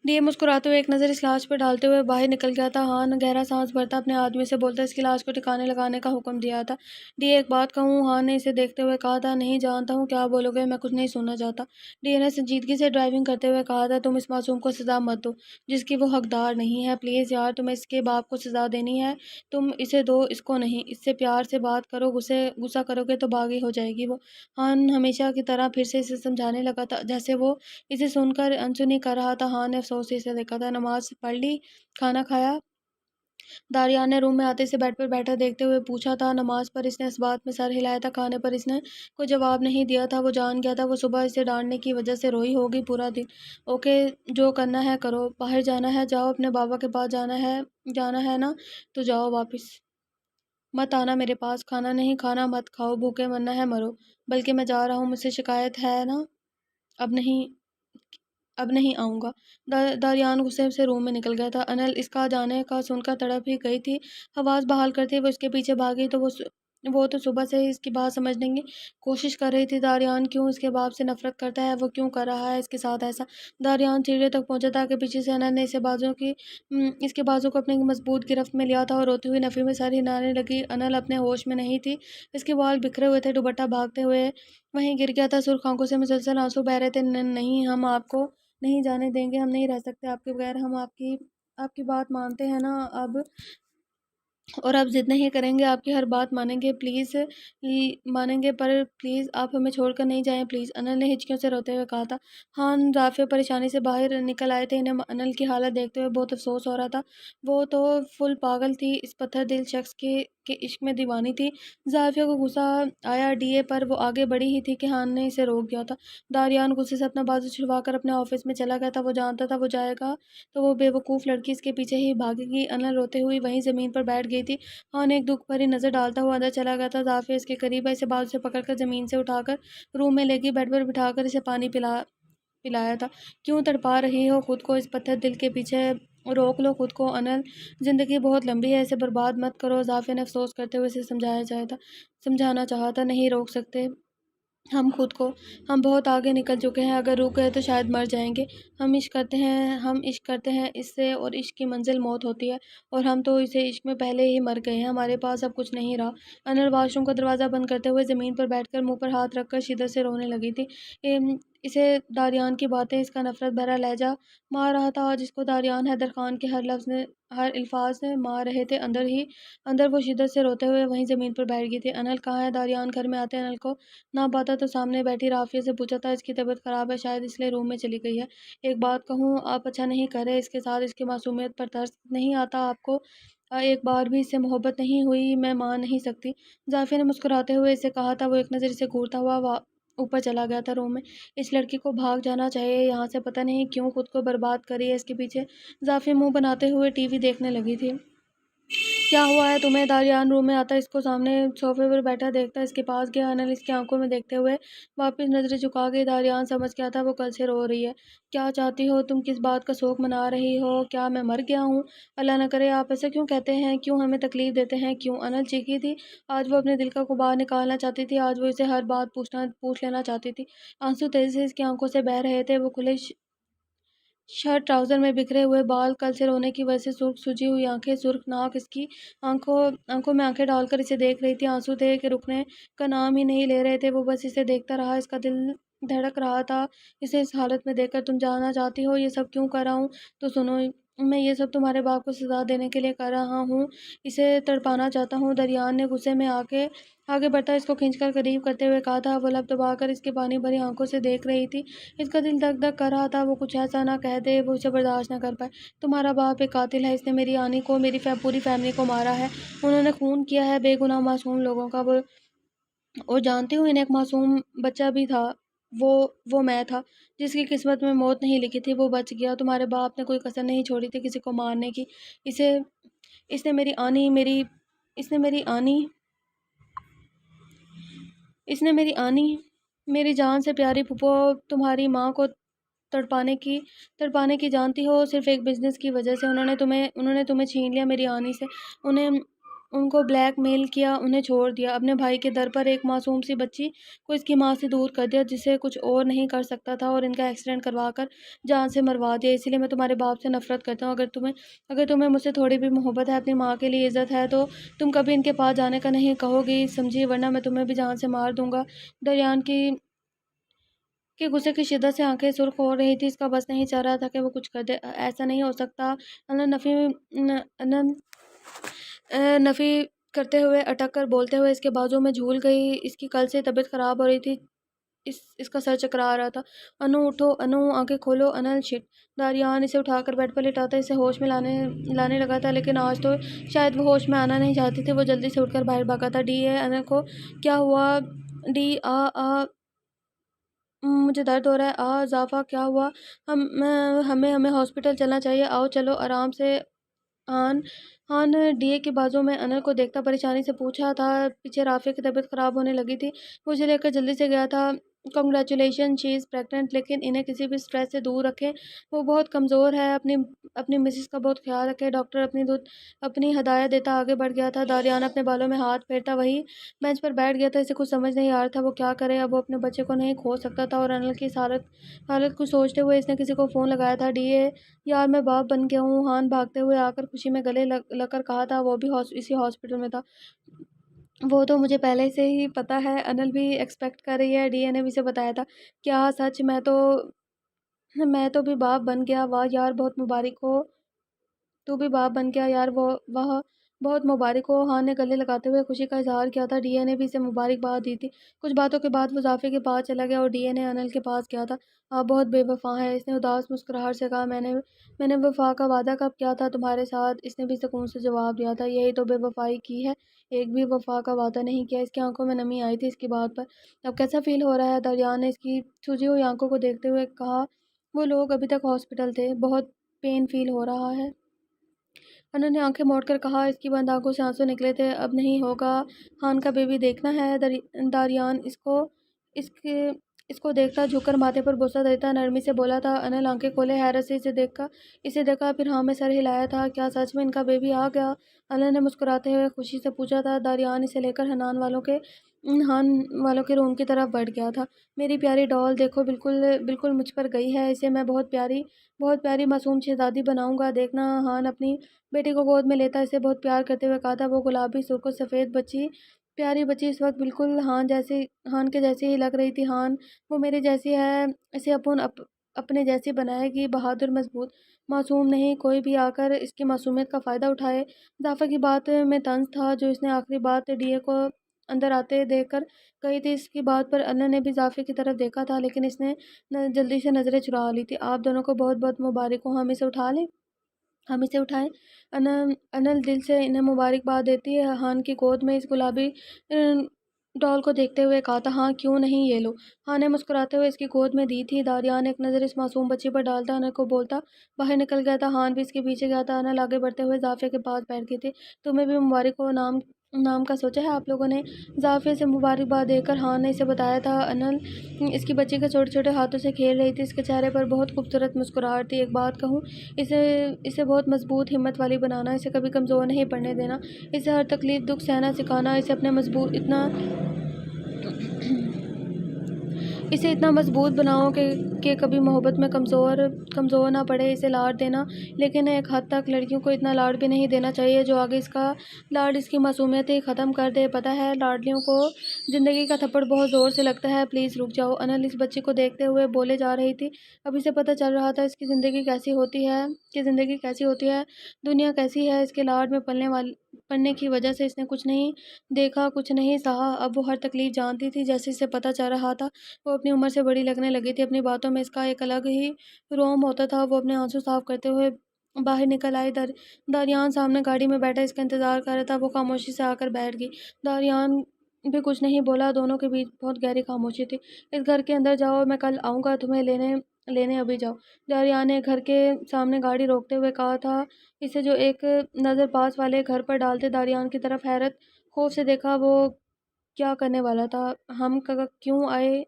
Speaker 1: ڈی اے مسکراتے ہوئے ایک نظر اس لاش پر ڈالتے ہوئے باہر نکل گیا تھا۔ ہان گہرا سانس بھرتا اپنے آدمی سے بولتا اس کی لاش کو ٹھکانے لگانے کا حکم دیا تھا۔ ڈی اے ایک بات کہوں؟ ہان نے اسے دیکھتے ہوئے کہا تھا۔ نہیں جانتا ہوں کیا بولو گے، میں کچھ نہیں سننا چاہتا، ڈی اے نے سنجیدگی سے ڈرائیونگ کرتے ہوئے کہا تھا۔ تم اس معصوم کو سزا مت دو جس کی وہ حقدار نہیں ہے، پلیز یار، تمہیں اس کے باپ کو سزا دینی ہے، تم اسے دو، اس کو نہیں۔ اس سے پیار سے بات کرو، غصہ کرو گے تو باغی ہو جائے گی وہ۔ ہان ہمیشہ کی طرح پھر سے اسے سمجھانے لگا تھا جیسے وہ اسے سن کر انسنی کر رہا تھا۔ ہان نے افسوس سے اسے دیکھا تھا۔ نماز پڑھ لی؟ کھانا کھایا؟ داریان نے روم میں آتے سے بیڈ پر بیٹھا دیکھتے ہوئے پوچھا تھا۔ نماز پر اس نے اس بات میں سر ہلایا تھا، کھانے پر اس نے کوئی جواب نہیں دیا تھا۔ وہ جان گیا تھا وہ صبح اسے ڈانٹنے کی وجہ سے روئی ہوگی پورا دن۔ اوکے، جو کرنا ہے کرو، باہر جانا ہے جاؤ، اپنے بابا کے پاس جانا ہے نا تو جاؤ، واپس مت آنا میرے پاس۔ کھانا نہیں کھانا مت کھاؤ، بھوکے مرنا ہے مرو، بلکہ میں جا رہا ہوں، مجھ سے شکایت ہے نا؟ اب نہیں آؤں گا۔ داریان غصے سے روم میں نکل گیا تھا۔ انل اس کا جانے کا سن کر تڑپ ہی گئی تھی۔ حواس بحال کرتے وہ اس کے پیچھے بھاگی تو وہ تو صبح سے ہی اس کی بات سمجھنے کی کوشش کر رہی تھی۔ داریان کیوں اس کے باپ سے نفرت کرتا ہے؟ وہ کیوں کر رہا ہے اس کے ساتھ ایسا؟ داریان سیڑھیوں تک پہنچا تھا کہ پیچھے سے انل نے اس کے بازو کو اپنی مضبوط گرفت میں لیا تھا اور روتی ہوئی نفی میں سر ہلانے لگی۔ انل اپنے ہوش میں نہیں تھی، اس کے بال بکھرے ہوئے تھے، دوپٹہ بھاگتے ہوئے وہیں گر گیا تھا، سرخ آنکھوں سے مسلسل آنسو بہہ رہے تھے۔ نہیں، ہم آپ کو نہیں جانے دیں گے، ہم نہیں رہ سکتے آپ کے بغیر، ہم آپ کی بات مانتے ہیں نا اب، اور اب ضد نہیں کریں گے، آپ کی ہر بات مانیں گے، پلیز مانیں گے، پر پلیز آپ ہمیں چھوڑ کر نہیں جائیں پلیز، انل نے ہچکیوں سے روتے ہوئے کہا تھا۔ ہان رافع پریشانی سے باہر نکل آئے تھے، انہیں انل کی حالت دیکھتے ہوئے بہت افسوس ہو رہا تھا۔ وہ تو فل پاگل تھی، اس پتھر دل شخص کے عشق میں دیوانی تھی۔ زافیہ کو غصہ آیا ڈی اے پر، وہ آگے بڑھی ہی تھی کہ ہان نے اسے روک دیا تھا۔ داریان غصے سے اپنا بازو چھڑوا کر اپنے آفس میں چلا گیا تھا۔ وہ جانتا تھا وہ جائے گا تو وہ بے وقوف لڑکی اس کے پیچھے ہی بھاگے گی۔ انل روتے ہوئی وہیں زمین پر بیٹھ گئی تھی۔ ہان ایک دکھ بھری نظر ڈالتا ہوا اندر چلا گیا تھا۔ زافیہ اس کے قریب آئی، اسے بازو سے پکڑ کر زمین سے اٹھا کر روم میں لے گئی، بیڈ پر بٹھا کر اسے پانی پلایا تھا۔ کیوں تڑپا رہی ہو خود کو اس پتھر دل کے پیچھے؟ روک لو خود کو انل، زندگی بہت لمبی ہے، اسے برباد مت کرو۔ زافیہ نے افسوس کرتے ہوئے اسے سمجھانا چاہا تھا۔ نہیں روک سکتے ہم خود کو، ہم بہت آگے نکل چکے ہیں، اگر رک گئے تو شاید مر جائیں گے۔ ہم عشق کرتے ہیں اس سے، اور عشق کی منزل موت ہوتی ہے، اور ہم تو اسے عشق میں پہلے ہی مر گئے ہیں، ہمارے پاس اب کچھ نہیں رہا۔ انل واش روم کا دروازہ بند کرتے ہوئے زمین پر بیٹھ کر منہ پر ہاتھ رکھ کر شدت سے رونے لگی تھی۔ اسے داریان کی باتیں، اس کا نفرت بھرا لہجہ مار رہا تھا، جس کو داریان حیدر خان کے ہر الفاظ نے مار رہے تھے۔ اندر وہ شدت سے روتے ہوئے وہیں زمین پر بیٹھ گئی تھی۔ انل کہاں ہے؟ داریان گھر میں آتے انل کو نہ پاتا تو سامنے بیٹھی رافعہ سے پوچھا تھا، اس کی طبیعت خراب ہے شاید اس لیے روم میں چلی گئی ہے۔ ایک بات کہوں، آپ اچھا نہیں کر رہے اس کے ساتھ، اس کی معصومیت پر ترس نہیں آتا آپ کو؟ ایک بار بھی اس سے محبت نہیں ہوئی؟ میں مان نہیں سکتی، زافیہ نے مسکراتے ہوئے اسے کہا تھا۔ وہ ایک نظر اسے گھورتا ہوا اوپر چلا گیا تھا روم میں۔ اس لڑکی کو بھاگ جانا چاہیے یہاں سے، پتہ نہیں کیوں خود کو برباد کری ہے اس کے پیچھے۔ زافیہ منہ بناتے ہوئے ٹی وی دیکھنے لگی تھی۔ کیا ہوا ہے تمہیں؟ داریان روم میں آتا اس کو سامنے صوفے پر بیٹھا دیکھتا اس کے پاس گیا۔ انل اس کی آنکھوں میں دیکھتے ہوئے واپس نظریں جھکا گئی۔ داریان سمجھ گیا تھا وہ کل سے رو رہی ہے۔ کیا چاہتی ہو تم؟ کس بات کا شوق منا رہی ہو؟ کیا میں مر گیا ہوں؟ اللہ نہ کرے، آپ ایسا کیوں کہتے ہیں؟ کیوں ہمیں تکلیف دیتے ہیں؟ کیوں؟ انل چیخی تھی۔ آج وہ اپنے دل کا غبار نکالنا چاہتی تھی، آج وہ اسے ہر بات پوچھ لینا چاہتی تھی۔ آنسو تیزی سے اس کی آنکھوں سے بہہ رہے تھے، وہ کھلے شرٹ ٹراؤزر میں بکھرے ہوئے بال، کل سے رونے کی وجہ سے سرخ سجی ہوئی آنکھیں، سرخ ناک، اس کی آنکھوں میں آنکھیں ڈال کر اسے دیکھ رہی تھی۔ آنسو تھے کہ رکنے کا نام ہی نہیں لے رہے تھے، وہ بس اسے دیکھتا رہا، اس کا دل دھڑک رہا تھا اسے اس حالت میں دیکھ کر۔ تم جاننا چاہتی ہو یہ سب کیوں کر رہا ہوں؟ تو سنو، میں یہ سب تمہارے باپ کو سزا دینے کے لیے کر رہا ہوں، اسے تڑپانا چاہتا ہوں۔ داریان نے غصے میں آگے بڑھتا اس کو کھینچ کر قریب کرتے ہوئے کہا تھا۔ وہ لب دبا کر اس کی پانی بھری آنکھوں سے دیکھ رہی تھی، اس کا دل دھک دھک کر رہا تھا، وہ کچھ ایسا نہ کہہ دے وہ اسے برداشت نہ کر پائے۔ تمہارا باپ ایک قاتل ہے، اس نے میری آنی کو، میری پوری فیملی کو مارا ہے، انہوں نے خون کیا ہے بے گناہ معصوم لوگوں کا۔ اور جانتی ہوں انہیں ایک معصوم بچہ بھی تھا، وہ میں تھا، جس کی قسمت میں موت نہیں لکھی تھی، وہ بچ گیا۔ تمہارے باپ نے کوئی کسر نہیں چھوڑی تھی کسی کو مارنے کی۔ اس نے میری آنی، میری جان سے پیاری پھوپھو، تمہاری ماں کو تڑپانے کی جانتی ہو؟ صرف ایک بزنس کی وجہ سے انہوں نے تمہیں چھین لیا میری آنی سے، ان کو بلیک میل کیا، انہیں چھوڑ دیا، اپنے بھائی کے در پر ایک معصوم سی بچی کو اس کی ماں سے دور کر دیا جسے کچھ اور نہیں کر سکتا تھا، اور ان کا ایکسیڈنٹ کروا کر جان سے مروا دیا۔ اسی لیے میں تمہارے باپ سے نفرت کرتا ہوں۔ اگر تمہیں مجھ سے تھوڑی بھی محبت ہے، اپنی ماں کے لیے عزت ہے، تو تم کبھی ان کے پاس جانے کا نہیں کہو گی، سمجھی؟ ورنہ میں تمہیں بھی جان سے مار دوں گا۔ دریان کی غصے کی شدت سے آنکھیں سرخ ہو رہی تھی، اس کا بس نہیں چل رہا تھا کہ وہ کچھ کر دے۔ ایسا نہیں ہو سکتا، نفی کرتے ہوئے، اٹک کر بولتے ہوئے اس کے بازو میں جھول گئی۔ اس کی کل سے طبیعت خراب ہو رہی تھی، اس کا سر چکرا آ رہا تھا۔ انو اٹھو، انو آنکھیں کھولو، انل شٹ۔ داریان اسے اٹھا کر بیڈ پر لٹاتا اسے ہوش میں لانے لگا تھا، لیکن آج تو شاید وہ ہوش میں آنا نہیں چاہتی تھی۔ وہ جلدی سے اٹھ کر باہر بھاگا تھا۔ ڈی اے انل کو کیا ہوا؟ ڈی مجھے درد ہو رہا ہے۔ اضافہ کیا ہوا؟ ہمیں ہاسپٹل چلنا چاہیے، آؤ چلو آرام سے۔ ہان ڈی اے کے بازو میں انل کو دیکھتا پریشانی سے پوچھا تھا۔ پیچھے رافعہ کی طبیعت خراب ہونے لگی تھی، وہ اسے لے کر جلدی سے گیا تھا۔ کنگریچولیشن، شی از پریگننٹ، لیکن انہیں کسی بھی سٹریس سے دور رکھیں، وہ بہت کمزور ہے، اپنی مسز کا بہت خیال رکھیں۔ ڈاکٹر اپنی ہدایت دیتا آگے بڑھ گیا تھا۔ داریان اپنے بالوں میں ہاتھ پھیرتا وہی بینچ پر بیٹھ گیا تھا۔ اسے کچھ سمجھ نہیں آ رہا تھا وہ کیا کرے، اب وہ اپنے بچے کو نہیں کھو سکتا تھا، اور انل کی اس حالت کو سوچتے ہوئے اس نے کسی کو فون لگایا تھا۔ ڈی اے یار، میں باپ بن گیا ہوں، ہان بھاگتے ہوئے آ کر خوشی میں گلے لگ کر کہا تھا۔ وہ بھی اسی ہاسپٹل میں تھا؟ وہ تو مجھے پہلے سے ہی پتا ہے، انل بھی ایکسپیکٹ کر رہی ہے، ڈی اے نے بھی اسے بتایا تھا۔ کیا سچ؟ میں تو بھی باپ بن گیا، واہ یار بہت مبارک ہو۔ تو بھی باپ بن گیا یار، واہ بہت مبارک ہو۔ ہان نے گلے لگاتے ہوئے خوشی کا اظہار کیا تھا۔ ڈی اے نے بھی اسے مبارکباد دی تھی۔ کچھ باتوں کے بعد وہ اضافے کے پاس چلا گیا اور ڈی اے نے انل کے پاس کیا تھا۔ آپ بہت بے وفا ہیں، اس نے اداس مسکراہٹ سے کہا۔ میں نے وفا کا وعدہ کب کیا تھا تمہارے ساتھ؟ اس نے بھی سکون سے جواب دیا تھا۔ یہی تو بے وفائی کی ہے، ایک بھی وفا کا وعدہ نہیں کیا۔ اس کی آنکھوں میں نمی آئی تھی اس کی بات پر۔ اب کیسا فیل ہو رہا ہے؟ دریان نے اس کی سوجی ہوئی آنکھوں کو دیکھتے ہوئے کہا۔ وہ لوگ ابھی تک ہاسپٹل تھے، بہت پین فیل ہو رہا ہے۔ انہوں نے آنکھیں موڑ کر کہا۔ اس کی بند آنکھوں سے آنسو نکلے تھے۔ اب نہیں ہوگا، ہان کا بیبی دیکھنا ہے۔ داریان اس کو دیکھتا جھک کر ماتھے پر بوسہ دیتا نرمی سے بولا تھا۔ انل آنکھیں کھولے حیرت سے اسے دیکھا، پھر ہاں میں سر ہلایا تھا۔ کیا سچ میں ان کا بیبی آ گیا؟ انل نے مسکراتے ہوئے خوشی سے پوچھا تھا۔ داریان اسے لے کر ہان والوں کے روم کی طرف بڑھ گیا تھا۔ میری پیاری ڈال دیکھو، بالکل مجھ پر گئی ہے، اسے میں بہت پیاری معصوم شہزادی بناؤں گا، دیکھنا۔ ہان اپنی بیٹی کو گود میں لیتا اسے بہت پیار کرتے ہوئے کہا تھا۔ وہ گلابی سرخ و سفید پیاری بچی اس وقت بالکل ہان کے جیسی ہی لگ رہی تھی۔ ہان، وہ میرے جیسی ہے، اسے اپنے جیسی بنائے گی، بہادر، مضبوط، معصوم نہیں کوئی بھی آ کر اس کی معصومیت کا فائدہ اٹھائے۔ اضافہ کی بات میں طنز تھا جو اس نے آخری بات ڈی اے کو اندر آتے دیکھ کر کہی تھی۔ اس کی بات پر انل نے بھی اضافے کی طرف دیکھا تھا، لیکن اس نے جلدی سے نظریں چرا لی تھی۔ آپ دونوں کو بہت بہت مبارک ہو، ہم اسے اٹھائیں۔ انل دل سے انہیں مبارکباد دیتی ہان کی گود میں اس گلابی ڈال کو دیکھتے ہوئے کہا تھا۔ ہاں کیوں نہیں، یہ لو۔ ہان نے مسکراتے ہوئے اس کی گود میں دی تھی۔ داریان ایک نظر اس معصوم بچی پر ڈالتا انل کو بولتا باہر نکل گیا تھا۔ ہان بھی اس کے پیچھے گیا تھا۔ انل آگے بڑھتے ہوئے اضافے کے پاس بیٹھ گئی تھی۔ تمہیں بھی مبارک ہو، نام کا سوچا ہے آپ لوگوں نے؟ اضافے سے مبارکباد دے کر ہان نے اسے بتایا تھا۔ انل اس کی بچی کے چھوٹے چھوٹے ہاتھوں سے کھیل رہی تھی، اس کے چہرے پر بہت خوبصورت مسکراہٹ تھی۔ ایک بات کہوں، اسے بہت مضبوط ہمت والی بنانا، اسے کبھی کمزور نہیں پڑنے دینا، اسے ہر تکلیف دکھ سہنا سکھانا، اسے اتنا مضبوط بناؤ کہ کبھی محبت میں کمزور نہ پڑے، اسے لاڈ دینا، لیکن ایک حد تک لڑکیوں کو اتنا لاڈ بھی نہیں دینا چاہیے جو آگے اس کا لاڈ اس کی معصومیت ہی ختم کر دے۔ پتہ ہے لاڈلیوں کو زندگی کا تھپڑ بہت زور سے لگتا ہے، پلیز رک جاؤ۔ انل اس بچی کو دیکھتے ہوئے بولے جا رہی تھی۔ اب اسے پتہ چل رہا تھا اس کی زندگی کیسی ہوتی ہے، دنیا کیسی ہے۔ اس کے لاڈ میں پلنے کی وجہ سے اس نے کچھ نہیں دیکھا، کچھ نہیں سہا۔ اب وہ ہر تکلیف جانتی تھی، جیسے اسے پتہ چل رہا تھا وہ اپنی عمر سے بڑی لگنے لگی تھی۔ اپنی باتوں میں اس کا ایک الگ ہی روم ہوتا تھا۔ وہ اپنے آنسو صاف کرتے ہوئے باہر نکل آئی۔ داریان سامنے گاڑی میں بیٹھا اس کا انتظار کر رہا تھا۔ وہ خاموشی سے آ کر بیٹھ گئی۔ داریان بھی کچھ نہیں بولا، دونوں کے بیچ بہت گہری خاموشی تھی۔ اس گھر کے اندر جاؤ، میں کل آؤں گا تمہیں لینے ابھی جاؤ، داریان نے گھر کے سامنے گاڑی روکتے ہوئے کہا تھا۔ اسے جو ایک نظر پاس والے گھر پر ڈالتے داریان کی طرف حیرت خوف سے دیکھا۔ وہ کیا کرنے والا تھا؟ ہم کیوں آئے؟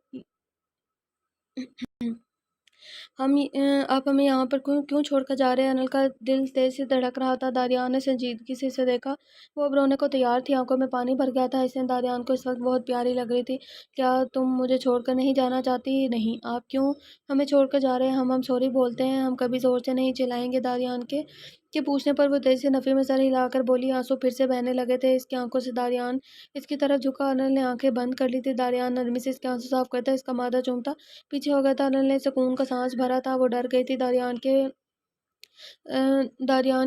Speaker 1: آپ ہمیں یہاں پر کیوں کیوں چھوڑ کر جا رہے ہیں؟ انل کا دل تیز سے دھڑک رہا تھا۔ داریان نے سنجیدگی سے اسے دیکھا، وہ اب رونے کو تیار تھی، آنکھوں میں پانی بھر گیا تھا۔ اس نے داریان کو اس وقت بہت پیاری لگ رہی تھی۔ کیا تم مجھے چھوڑ کر نہیں جانا چاہتی؟ نہیں، آپ کیوں ہمیں چھوڑ کر جا رہے ہیں؟ ہم سوری بولتے ہیں، ہم کبھی زور سے نہیں چلائیں گے۔ داریان کے پوچھنے پر وہ تیزی سے نفی میں سر ہلا کر بولی۔ آنسو پھر سے بہنے لگے تھے اس کی آنکھوں سے۔ داریان اس کی طرف جھکا، انل نے آنکھیں بند کر لی تھی۔ داریان نرمی سے اس کے آنسو صاف کرتا، اس کا مادہ چومتا پیچھے ہو گیا تھا۔ انل نے سکون کا سانس بھرا تھا، وہ ڈر گئی تھی داریان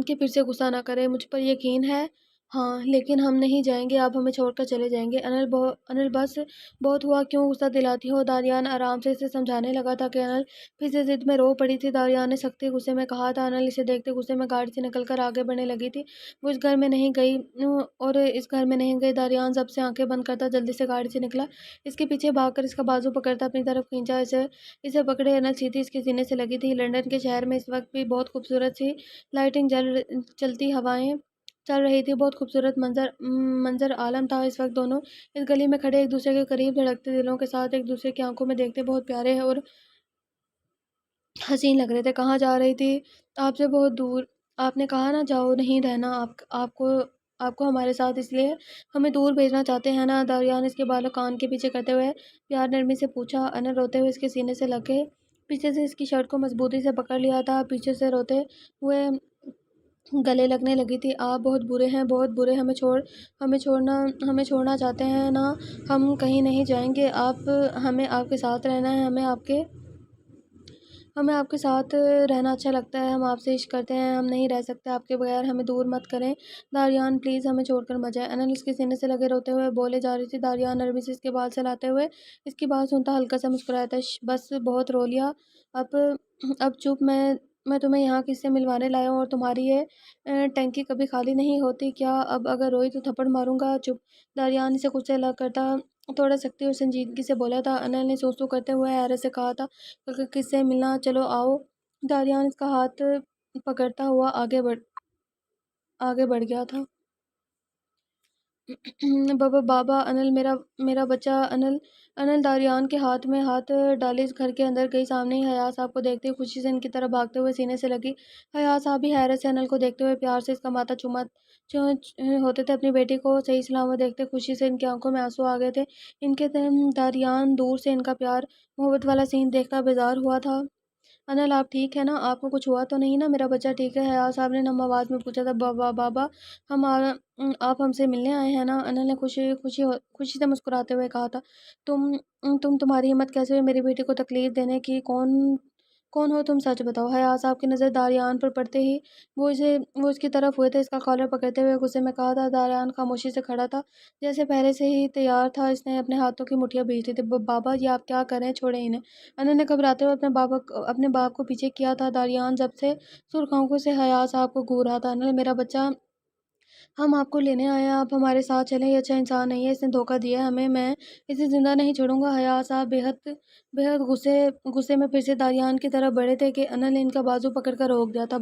Speaker 1: کے پھر سے غصہ نہ کرے۔ مجھ پر یقین ہے؟ ہاں، لیکن ہم نہیں جائیں گے، آپ ہمیں چھوڑ کر چلے جائیں گے۔ انل بس بہت ہوا، کیوں غصہ دلاتی ہو؟ داریان آرام سے اسے سمجھانے لگا تھا کہ انل پھر سے ضد میں رو پڑی تھی۔ داریان نے سختی غصے میں کہا تھا۔ انل اسے دیکھتے غصے میں گاڑی سے نکل کر آگے بڑھنے لگی تھی۔ وہ اس گھر میں نہیں گئی اور اس گھر میں نہیں گئی۔ داریان ضبط سے آنکھیں بند کرتا جلدی سے گاڑی سے نکلا، اس کے پیچھے بھاگ کر اس کا بازو پکڑتا اپنی طرف کھینچا۔ اسے پکڑے انل سیدھی اس کے سینے سے لگی تھی۔ لندن کے شہر میں اس وقت بھی بہت خوبصورت سی لائٹنگ چلتی ہوائیں چل رہی تھی، بہت خوبصورت منظر عالم تھا اس وقت۔ دونوں اس گلی میں کھڑے ایک دوسرے کے قریب دھڑکتے دلوں کے ساتھ ایک دوسرے کی آنکھوں میں دیکھتے بہت پیارے اور حسین لگ رہے تھے۔ کہاں جا رہی تھی؟ آپ سے بہت دور۔ آپ نے کہا نا جاؤ، نہیں رہنا آپ کو ہمارے ساتھ، اس لیے ہمیں دور بھیجنا چاہتے ہیں نا؟ داریان اس کے بالوں کان کے پیچھے کرتے ہوئے پیار نرمی سے پوچھا۔ انل روتے ہوئے اس کے سینے سے لگ گئے، پیچھے سے اس کی شرٹ کو مضبوطی سے پکڑ لیا تھا، پیچھے سے روتے ہوئے گلے لگنے لگی تھی۔ آپ بہت برے ہیں، بہت برے، ہمیں چھوڑنا چاہتے ہیں نا؟ ہم کہیں نہیں جائیں گے، ہمیں آپ کے ساتھ رہنا ہے، ہمیں آپ کے ساتھ رہنا اچھا لگتا ہے، ہم آپ سے عشق کرتے ہیں، ہم نہیں رہ سکتے آپ کے بغیر، ہمیں دور مت کریں۔ داریان پلیز ہمیں چھوڑ کر مت جائیں۔ انل اس کے سینے سے لگے روتے ہوئے بولے جا رہی تھی۔ داریان نرمی سے اس کے بال سہلاتے ہوئے اس کی بات سنتا ہلکا سا مسکرایا تھا۔ بس بہت رو لیا، اب چپ، میں تمہیں یہاں کس سے ملوانے لایا ہوں، اور تمہاری یہ ٹینکی کبھی خالی نہیں ہوتی کیا؟ اب اگر روئی تو تھپڑ ماروں گا۔ چپ۔ داریان اسے کچھ سے الگ کرتا تھوڑا سختی اور سنجیدگی سے بولا تھا۔ انل نے سوسو کرتے ہوئے حیرت سے کہا تھا، کس سے ملنا؟ چلو آؤ۔ داریان اس کا ہاتھ پکڑتا ہوا آگے بڑھ گیا تھا۔ بابا، انل میرا بچہ۔ انل داریان کے ہاتھ میں ہاتھ ڈالے اس گھر کے اندر گئی۔ سامنے ہی حیا صاحب کو دیکھتے ہی خوشی سے ان کی طرف بھاگتے ہوئے سینے سے لگی۔ حیا صاحب بھی حیرت سے انل کو دیکھتے ہوئے پیار سے اس کا ماتھا ہوتے تھے۔ اپنی بیٹی کو صحیح سلامت دیکھتے خوشی سے ان کی آنکھوں میں آنسو آ گئے تھے۔ ان کے داریان دور سے ان کا پیار محبت والا سین دیکھ کر بیزار ہوا تھا۔ انل آپ ٹھیک ہے نا؟ آپ کو کچھ ہوا تو نہیں نا؟ میرا بچہ ٹھیک ہے؟ حیا صاحب نے نم آواز میں پوچھا تھا۔ بابا، آپ ہم سے ملنے آئے ہیں نا؟ انل نے خوشی سے مسکراتے ہوئے کہا تھا۔ تمہاری ہمت کیسے ہوئی میری بیٹی کو تکلیف دینے کی؟ کون ہو تم؟ سچ بتاؤ۔ حیا صاحب کی نظر داریان پر پڑتے ہی وہ اس کی طرف ہوئے تھے، اس کا کالر پکڑتے ہوئے غصے میں کہا تھا۔ داریان خاموشی سے کھڑا تھا، جیسے پہلے سے ہی تیار تھا، اس نے اپنے ہاتھوں کی مٹھیاں بھیج دی تھی۔ بابا، یہ آپ کیا کر رہے ہیں؟ چھوڑیں انہیں۔ انل نے گھبراتے ہوئے اپنے باپ کو پیچھے کیا تھا۔ داریان ضبط سے سرخ آنکھوں سے حیا صاحب کو گھور رہا تھا۔ انل میرا بچہ، ہم آپ کو لینے آئے ہیں، آپ ہمارے ساتھ چلیں، یہ اچھا انسان نہیں ہے، اس نے دھوکہ دیا ہے ہمیں، میں اسے زندہ نہیں چھوڑوں گا۔ حیا صاحب بے حد غصے میں پھر سے داریان کی طرف بڑھے تھے کہ انل نے ان کا بازو پکڑ کر روک دیا تھا۔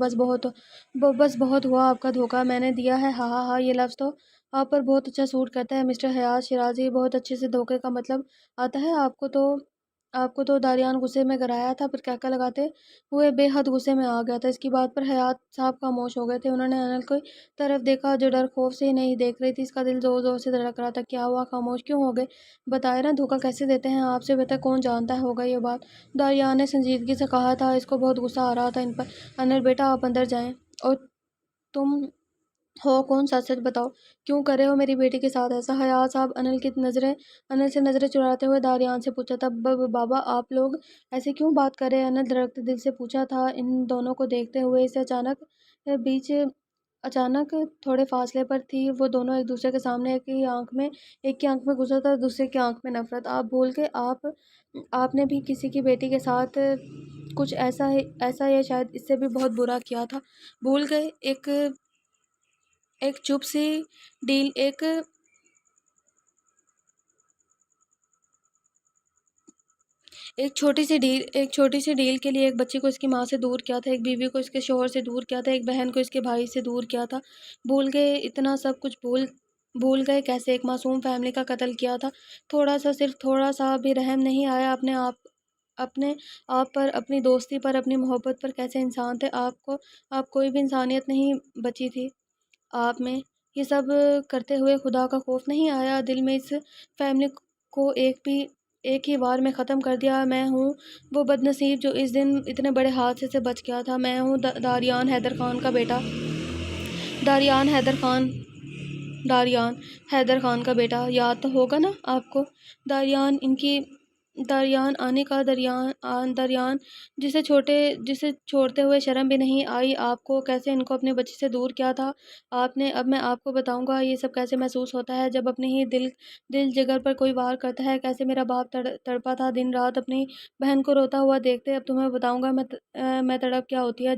Speaker 1: بس بہت ہوا آپ کا دھوکہ میں نے دیا ہے۔ ہاں، یہ لفظ تو آپ پر بہت اچھا سوٹ کرتا ہے مسٹر حیات شیرازی، بہت اچھے سے دھوکے کا مطلب آتا ہے آپ کو تو۔ داریان غصے میں گرایا تھا، پھر کہکا لگاتے ہوئے بے حد غصے میں آ گیا تھا۔ اس کی بات پر حیات صاحب خاموش ہو گئے تھے۔ انہوں نے انل کی طرف دیکھا جو ڈر خوف سے ہی نہیں دیکھ رہی تھی، اس کا دل زور زور سے دھڑک رہا تھا۔ کیا ہوا؟ خاموش کیوں ہو گئے؟ بتائیں نا، دھوکہ کیسے دیتے ہیں؟ آپ سے بہتر کون جانتا ہوگا یہ بات؟ داریان نے سنجیدگی سے کہا تھا، اس کو بہت غصہ آ رہا تھا ان پر۔ انل بیٹا، آپ اندر جائیں۔ اور تم ہو کون؟ سچ بتاؤ، کیوں کر رہے ہو میری بیٹی کے ساتھ ایسا؟ حیات صاحب انل سے نظریں چراتے ہوئے داریان سے پوچھا تھا۔ بابا، آپ لوگ ایسے کیوں بات کر رہے ہیں؟ انل دھڑکتے دل سے پوچھا تھا۔ ان دونوں کو دیکھتے ہوئے اسے اچانک تھوڑے فاصلے پر تھی وہ دونوں ایک دوسرے کے سامنے، ایک کی آنکھ میں غصہ تھا، دوسرے کی آنکھ میں نفرت۔ آپ بھول گئے آپ نے بھی کسی کی بیٹی کے ساتھ کچھ ایسا یا شاید اس سے بھی بہت برا کیا تھا؟ بھول گئے؟ ایک چپ سی ڈیل ایک چھوٹی سی ڈیل کے لیے ایک بچی کو اس کی ماں سے دور کیا تھا، ایک بیوی کو اس کے شوہر سے دور کیا تھا، ایک بہن کو اس کے بھائی سے دور کیا تھا؟ بھول گئے؟ اتنا سب کچھ بھول گئے کیسے؟ ایک معصوم فیملی کا قتل کیا تھا، صرف تھوڑا سا بھی رحم نہیں آیا اپنے آپ پر، اپنی دوستی پر، اپنی محبت پر کیسے انسان تھے، آپ کوئی بھی انسانیت نہیں بچی تھی آپ میں۔ یہ سب کرتے ہوئے خدا کا خوف نہیں آیا دل میں؟ اس فیملی کو ایک ہی بار میں ختم کر دیا۔ میں ہوں وہ بد نصیب جو اس دن اتنے بڑے حادثے سے بچ گیا تھا۔ میں ہوں داریان حیدر خان کا بیٹا، داریان حیدر خان، داریان حیدر خان کا بیٹا۔ یاد تو ہوگا نا آپ کو؟ داریان آنے کا، داریان جسے چھوڑتے ہوئے شرم بھی نہیں آئی آپ کو، کیسے ان کو اپنے بچے سے دور کیا تھا آپ نے۔ اب میں آپ کو بتاؤں گا یہ سب کیسے محسوس ہوتا ہے جب اپنے ہی دل جگر پر کوئی وار کرتا ہے۔ کیسے میرا باپ تڑپا تھا دن رات اپنی بہن کو روتا ہوا دیکھتے۔ اب تمہیں بتاؤں گا میں تڑپ کیا ہوتی ہے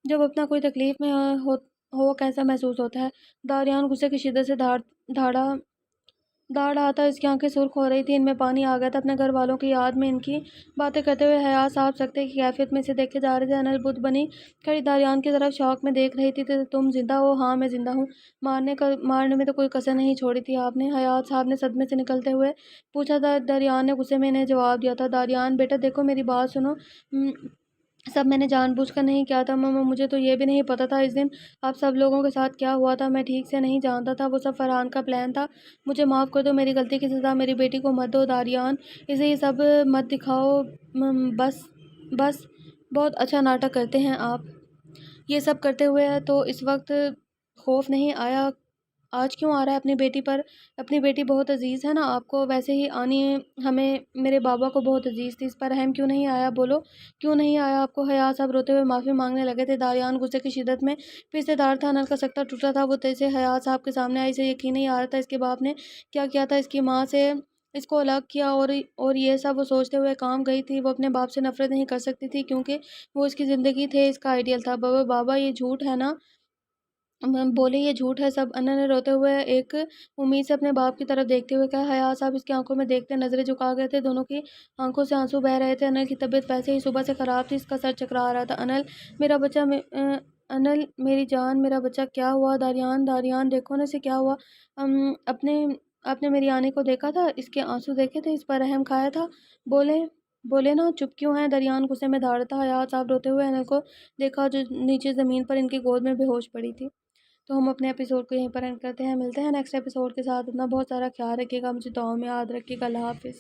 Speaker 1: جب اپنا کوئی تکلیف میں ہو کیسا محسوس ہوتا ہے۔ داریان غصے کی شدت سے دھاڑ رہا تھا، اس کی آنکھیں سرخ ہو رہی تھی، ان میں پانی آ گیا تھا۔ اپنے گھر والوں کی یاد میں ان کی باتیں کرتے ہوئے حیات صاحب سکتے کی کیفیت میں اسے دیکھے جا رہے تھے۔ انل بت بنی کھڑی داریان کی طرف شوق میں دیکھ رہی تھی۔ تم زندہ ہو؟ ہاں میں زندہ ہوں۔ مارنے میں تو کوئی کسر نہیں چھوڑی تھی آپ نے، حیات صاحب نے صدمے سے نکلتے ہوئے پوچھا تھا۔ داریان نے غصے میں انہیں جواب دیا تھا۔ داریان بیٹا دیکھو میری بات سنو، سب میں نے جان بوجھ کر نہیں کیا تھا ماما، مجھے تو یہ بھی نہیں پتا تھا اس دن آپ سب لوگوں کے ساتھ کیا ہوا تھا، میں ٹھیک سے نہیں جانتا تھا، وہ سب فرحان کا پلان تھا، مجھے معاف کر دو، میری غلطی کی سزا میری بیٹی کو مت دو۔ داریان اسے یہ سب مت دکھاؤ، بس بہت اچھا ناٹک کرتے ہیں آپ، یہ سب کرتے ہوئے تو اس وقت خوف نہیں آیا، آج کیوں آ رہا ہے اپنی بیٹی پر؟ اپنی بیٹی بہت عزیز ہے نا آپ کو، ویسے ہی آنی ہمیں میرے بابا کو بہت عزیز تھی، اس پر رحم کیوں نہیں آیا؟ بولو کیوں نہیں آیا آپ کو؟ حیات صاحب روتے ہوئے معافی مانگنے لگے تھے۔ داریان غصے کی شدت میں پیچھے دار تھا، انل کا سکتہ ٹوٹا تھا، وہ تیزی سے حیات صاحب کے سامنے آئی، اسے یقین نہیں آ رہا تھا اس کے باپ نے کیا کیا تھا، اس کی ماں سے اس کو الگ کیا، اور یہ سب وہ سوچتے ہوئے کام گئی تھی۔ وہ اپنے باپ سے نفرت نہیں کر سکتی تھی کیونکہ وہ اس کی زندگی تھے، اس کا آئیڈیل تھا۔ بابا یہ جھوٹ ہے نا؟ بولے یہ جھوٹ ہے سب؟ انل نے روتے ہوئے ایک امید سے اپنے باپ کی طرف دیکھتے ہوئے کہا۔ حیات صاحب اس کی آنکھوں میں دیکھتے نظریں جھکا گئے تھے، دونوں کی آنکھوں سے آنسو بہہ رہے تھے۔ انل کی طبیعت ویسے ہی صبح سے خراب تھی، اس کا سر چکرا رہا تھا۔ انل میرا بچہ، انل میری جان، میرا بچہ کیا ہوا؟ داریان دیکھو نا اسے کیا ہوا، آپ نے میری آنے کو دیکھا تھا، اس کے آنسو دیکھے تھے، اس پر رحم کھایا تھا؟ بولے نا، چپ کیوں ہیں؟ داریان غصے میں دھاڑ تھا۔ حیات صاحب روتے ہوئے انل کو دیکھا جو نیچے زمین پر ان کی گود میں بے ہوش پڑی تھی۔ تو ہم اپنے ایپیسوڈ کو یہیں پر اینڈ کرتے ہیں، ملتے ہیں نیکسٹ ایپیسوڈ کے ساتھ، اپنا بہت سارا خیال رکھیے گا، مجھے دعاؤں میں یاد رکھیے گا، اللہ حافظ۔